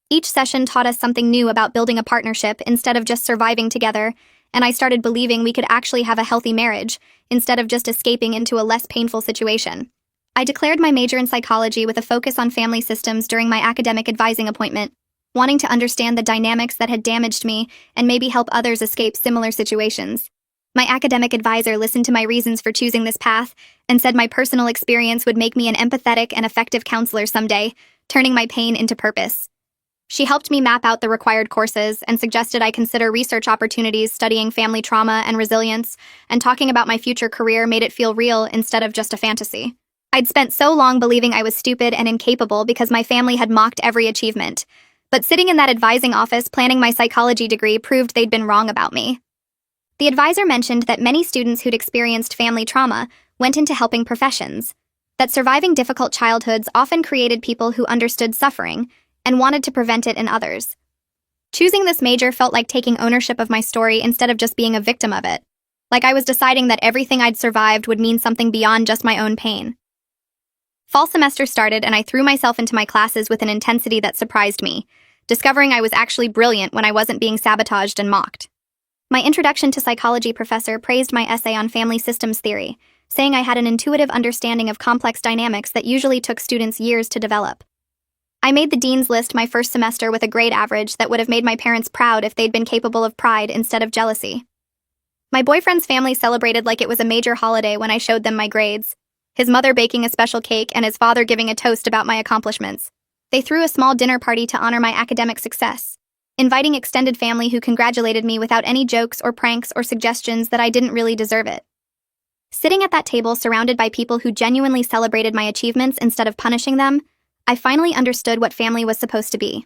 Each session taught us something new about building a partnership instead of just surviving together, and I started believing we could actually have a healthy marriage instead of just escaping into a less painful situation. I declared my major in psychology with a focus on family systems during my academic advising appointment, wanting to understand the dynamics that had damaged me and maybe help others escape similar situations. My academic advisor listened to my reasons for choosing this path and said my personal experience would make me an empathetic and effective counselor someday, turning my pain into purpose. She helped me map out the required courses and suggested I consider research opportunities studying family trauma and resilience, and talking about my future career made it feel real instead of just a fantasy. I'd spent so long believing I was stupid and incapable because my family had mocked every achievement, but sitting in that advising office planning my psychology degree proved they'd been wrong about me. The advisor mentioned that many students who'd experienced family trauma went into helping professions, that surviving difficult childhoods often created people who understood suffering and wanted to prevent it in others. Choosing this major felt like taking ownership of my story instead of just being a victim of it, like I was deciding that everything I'd survived would mean something beyond just my own pain. Fall semester started and I threw myself into my classes with an intensity that surprised me, discovering I was actually brilliant when I wasn't being sabotaged and mocked. My introduction to psychology professor praised my essay on family systems theory, saying I had an intuitive understanding of complex dynamics that usually took students years to develop. I made the dean's list my first semester with a grade average that would have made my parents proud if they'd been capable of pride instead of jealousy. My boyfriend's family celebrated like it was a major holiday when I showed them my grades, his mother baking a special cake and his father giving a toast about my accomplishments. They threw a small dinner party to honor my academic success, inviting extended family who congratulated me without any jokes or pranks or suggestions that I didn't really deserve it. Sitting at that table surrounded by people who genuinely celebrated my achievements instead of punishing them, I finally understood what family was supposed to be.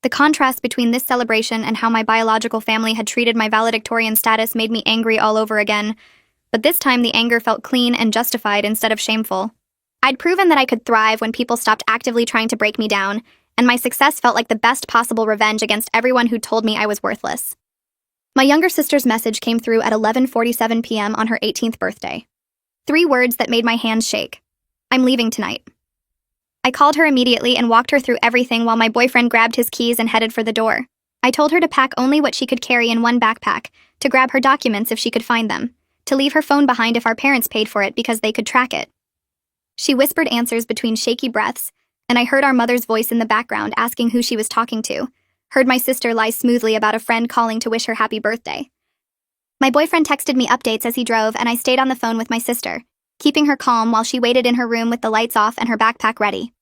The contrast between this celebration and how my biological family had treated my valedictorian status made me angry all over again, but this time the anger felt clean and justified instead of shameful. I'd proven that I could thrive when people stopped actively trying to break me down, and my success felt like the best possible revenge against everyone who told me I was worthless. My younger sister's message came through at 11:47 p.m. on her 18th birthday. 3 words that made my hands shake. I'm leaving tonight. I called her immediately and walked her through everything while my boyfriend grabbed his keys and headed for the door. I told her to pack only what she could carry in one backpack, to grab her documents if she could find them, to leave her phone behind if our parents paid for it because they could track it. She whispered answers between shaky breaths, and I heard our mother's voice in the background asking who she was talking to, heard my sister lie smoothly about a friend calling to wish her happy birthday. My boyfriend texted me updates as he drove, and I stayed on the phone with my sister, keeping her calm while she waited in her room with the lights off and her backpack ready.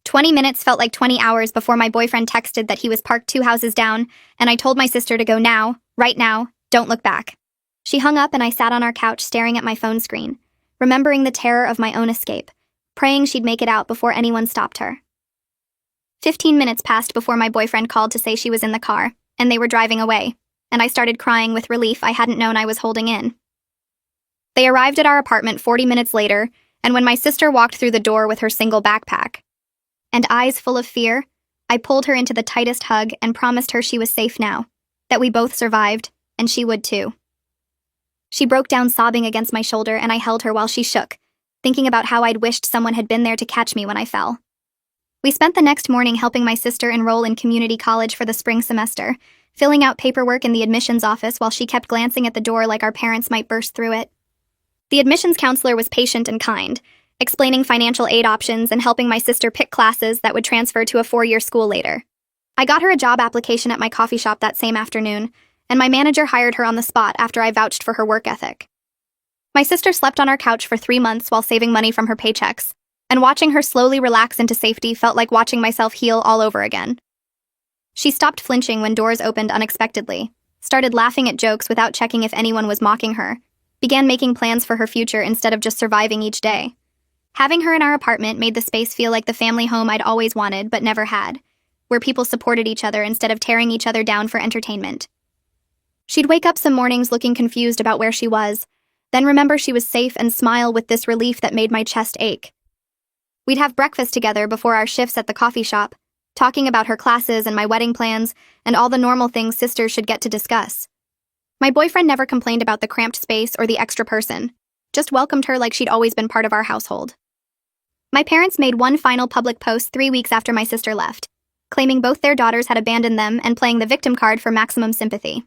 20 minutes felt like 20 hours before my boyfriend texted that he was parked 2 houses down, and I told my sister to go now, right now, don't look back. She hung up and I sat on our couch staring at my phone screen, remembering the terror of my own escape, praying she'd make it out before anyone stopped her. 15 minutes passed before my boyfriend called to say she was in the car, and they were driving away, and I started crying with relief I hadn't known I was holding in. They arrived at our apartment 40 minutes later, and when my sister walked through the door with her single backpack, and eyes full of fear, I pulled her into the tightest hug and promised her she was safe now, that we both survived, and she would too. She broke down sobbing against my shoulder, and I held her while she shook, thinking about how I'd wished someone had been there to catch me when I fell. We spent the next morning helping my sister enroll in community college for the spring semester, filling out paperwork in the admissions office while she kept glancing at the door like our parents might burst through it. The admissions counselor was patient and kind, explaining financial aid options and helping my sister pick classes that would transfer to a 4-year school later. I got her a job application at my coffee shop that same afternoon, and my manager hired her on the spot after I vouched for her work ethic. My sister slept on our couch for 3 months while saving money from her paychecks, and watching her slowly relax into safety felt like watching myself heal all over again. She stopped flinching when doors opened unexpectedly, started laughing at jokes without checking if anyone was mocking her, began making plans for her future instead of just surviving each day. Having her in our apartment made the space feel like the family home I'd always wanted but never had, where people supported each other instead of tearing each other down for entertainment. She'd wake up some mornings looking confused about where she was, then remember she was safe and smile with this relief that made my chest ache. We'd have breakfast together before our shifts at the coffee shop, talking about her classes and my wedding plans and all the normal things sisters should get to discuss. My boyfriend never complained about the cramped space or the extra person, just welcomed her like she'd always been part of our household. My parents made one final public post 3 weeks after my sister left, claiming both their daughters had abandoned them and playing the victim card for maximum sympathy.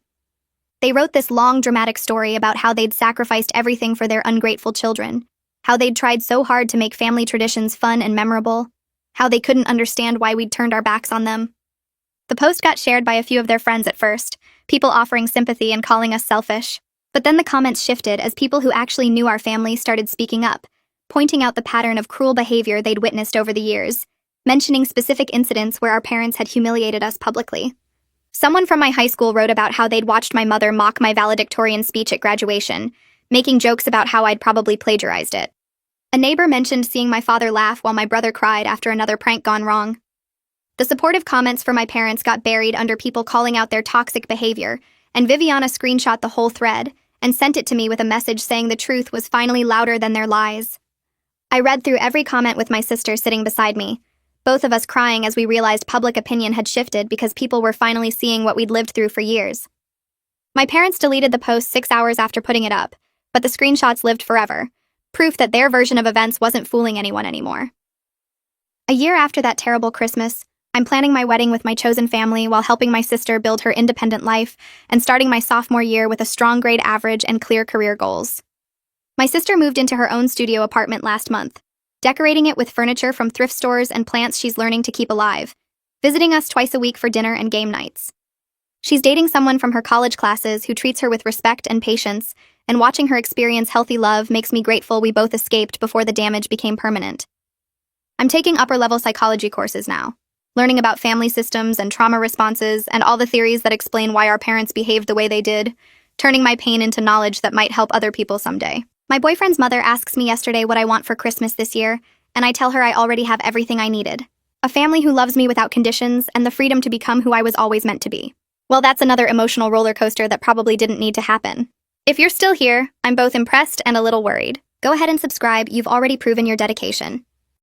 They wrote this long, dramatic story about how they'd sacrificed everything for their ungrateful children, how they'd tried so hard to make family traditions fun and memorable, how they couldn't understand why we'd turned our backs on them. The post got shared by a few of their friends at first, people offering sympathy and calling us selfish. But then the comments shifted as people who actually knew our family started speaking up, pointing out the pattern of cruel behavior they'd witnessed over the years, mentioning specific incidents where our parents had humiliated us publicly. Someone from my high school wrote about how they'd watched my mother mock my valedictorian speech at graduation, making jokes about how I'd probably plagiarized it. A neighbor mentioned seeing my father laugh while my brother cried after another prank gone wrong. The supportive comments for my parents got buried under people calling out their toxic behavior, and Viviana screenshot the whole thread and sent it to me with a message saying the truth was finally louder than their lies. I read through every comment with my sister sitting beside me, both of us crying as we realized public opinion had shifted because people were finally seeing what we'd lived through for years. My parents deleted the post 6 hours after putting it up, but the screenshots lived forever, proof that their version of events wasn't fooling anyone anymore. A year after that terrible Christmas, I'm planning my wedding with my chosen family while helping my sister build her independent life and starting my sophomore year with a strong grade average and clear career goals. My sister moved into her own studio apartment last month, decorating it with furniture from thrift stores and plants she's learning to keep alive, visiting us twice a week for dinner and game nights. She's dating someone from her college classes who treats her with respect and patience, and watching her experience healthy love makes me grateful we both escaped before the damage became permanent. I'm taking upper-level psychology courses now, learning about family systems and trauma responses and all the theories that explain why our parents behaved the way they did, turning my pain into knowledge that might help other people someday. My boyfriend's mother asks me yesterday what I want for Christmas this year, and I tell her I already have everything I needed. A family who loves me without conditions and the freedom to become who I was always meant to be. Well, that's another emotional roller coaster that probably didn't need to happen. If you're still here, I'm both impressed and a little worried. Go ahead and subscribe, you've already proven your dedication.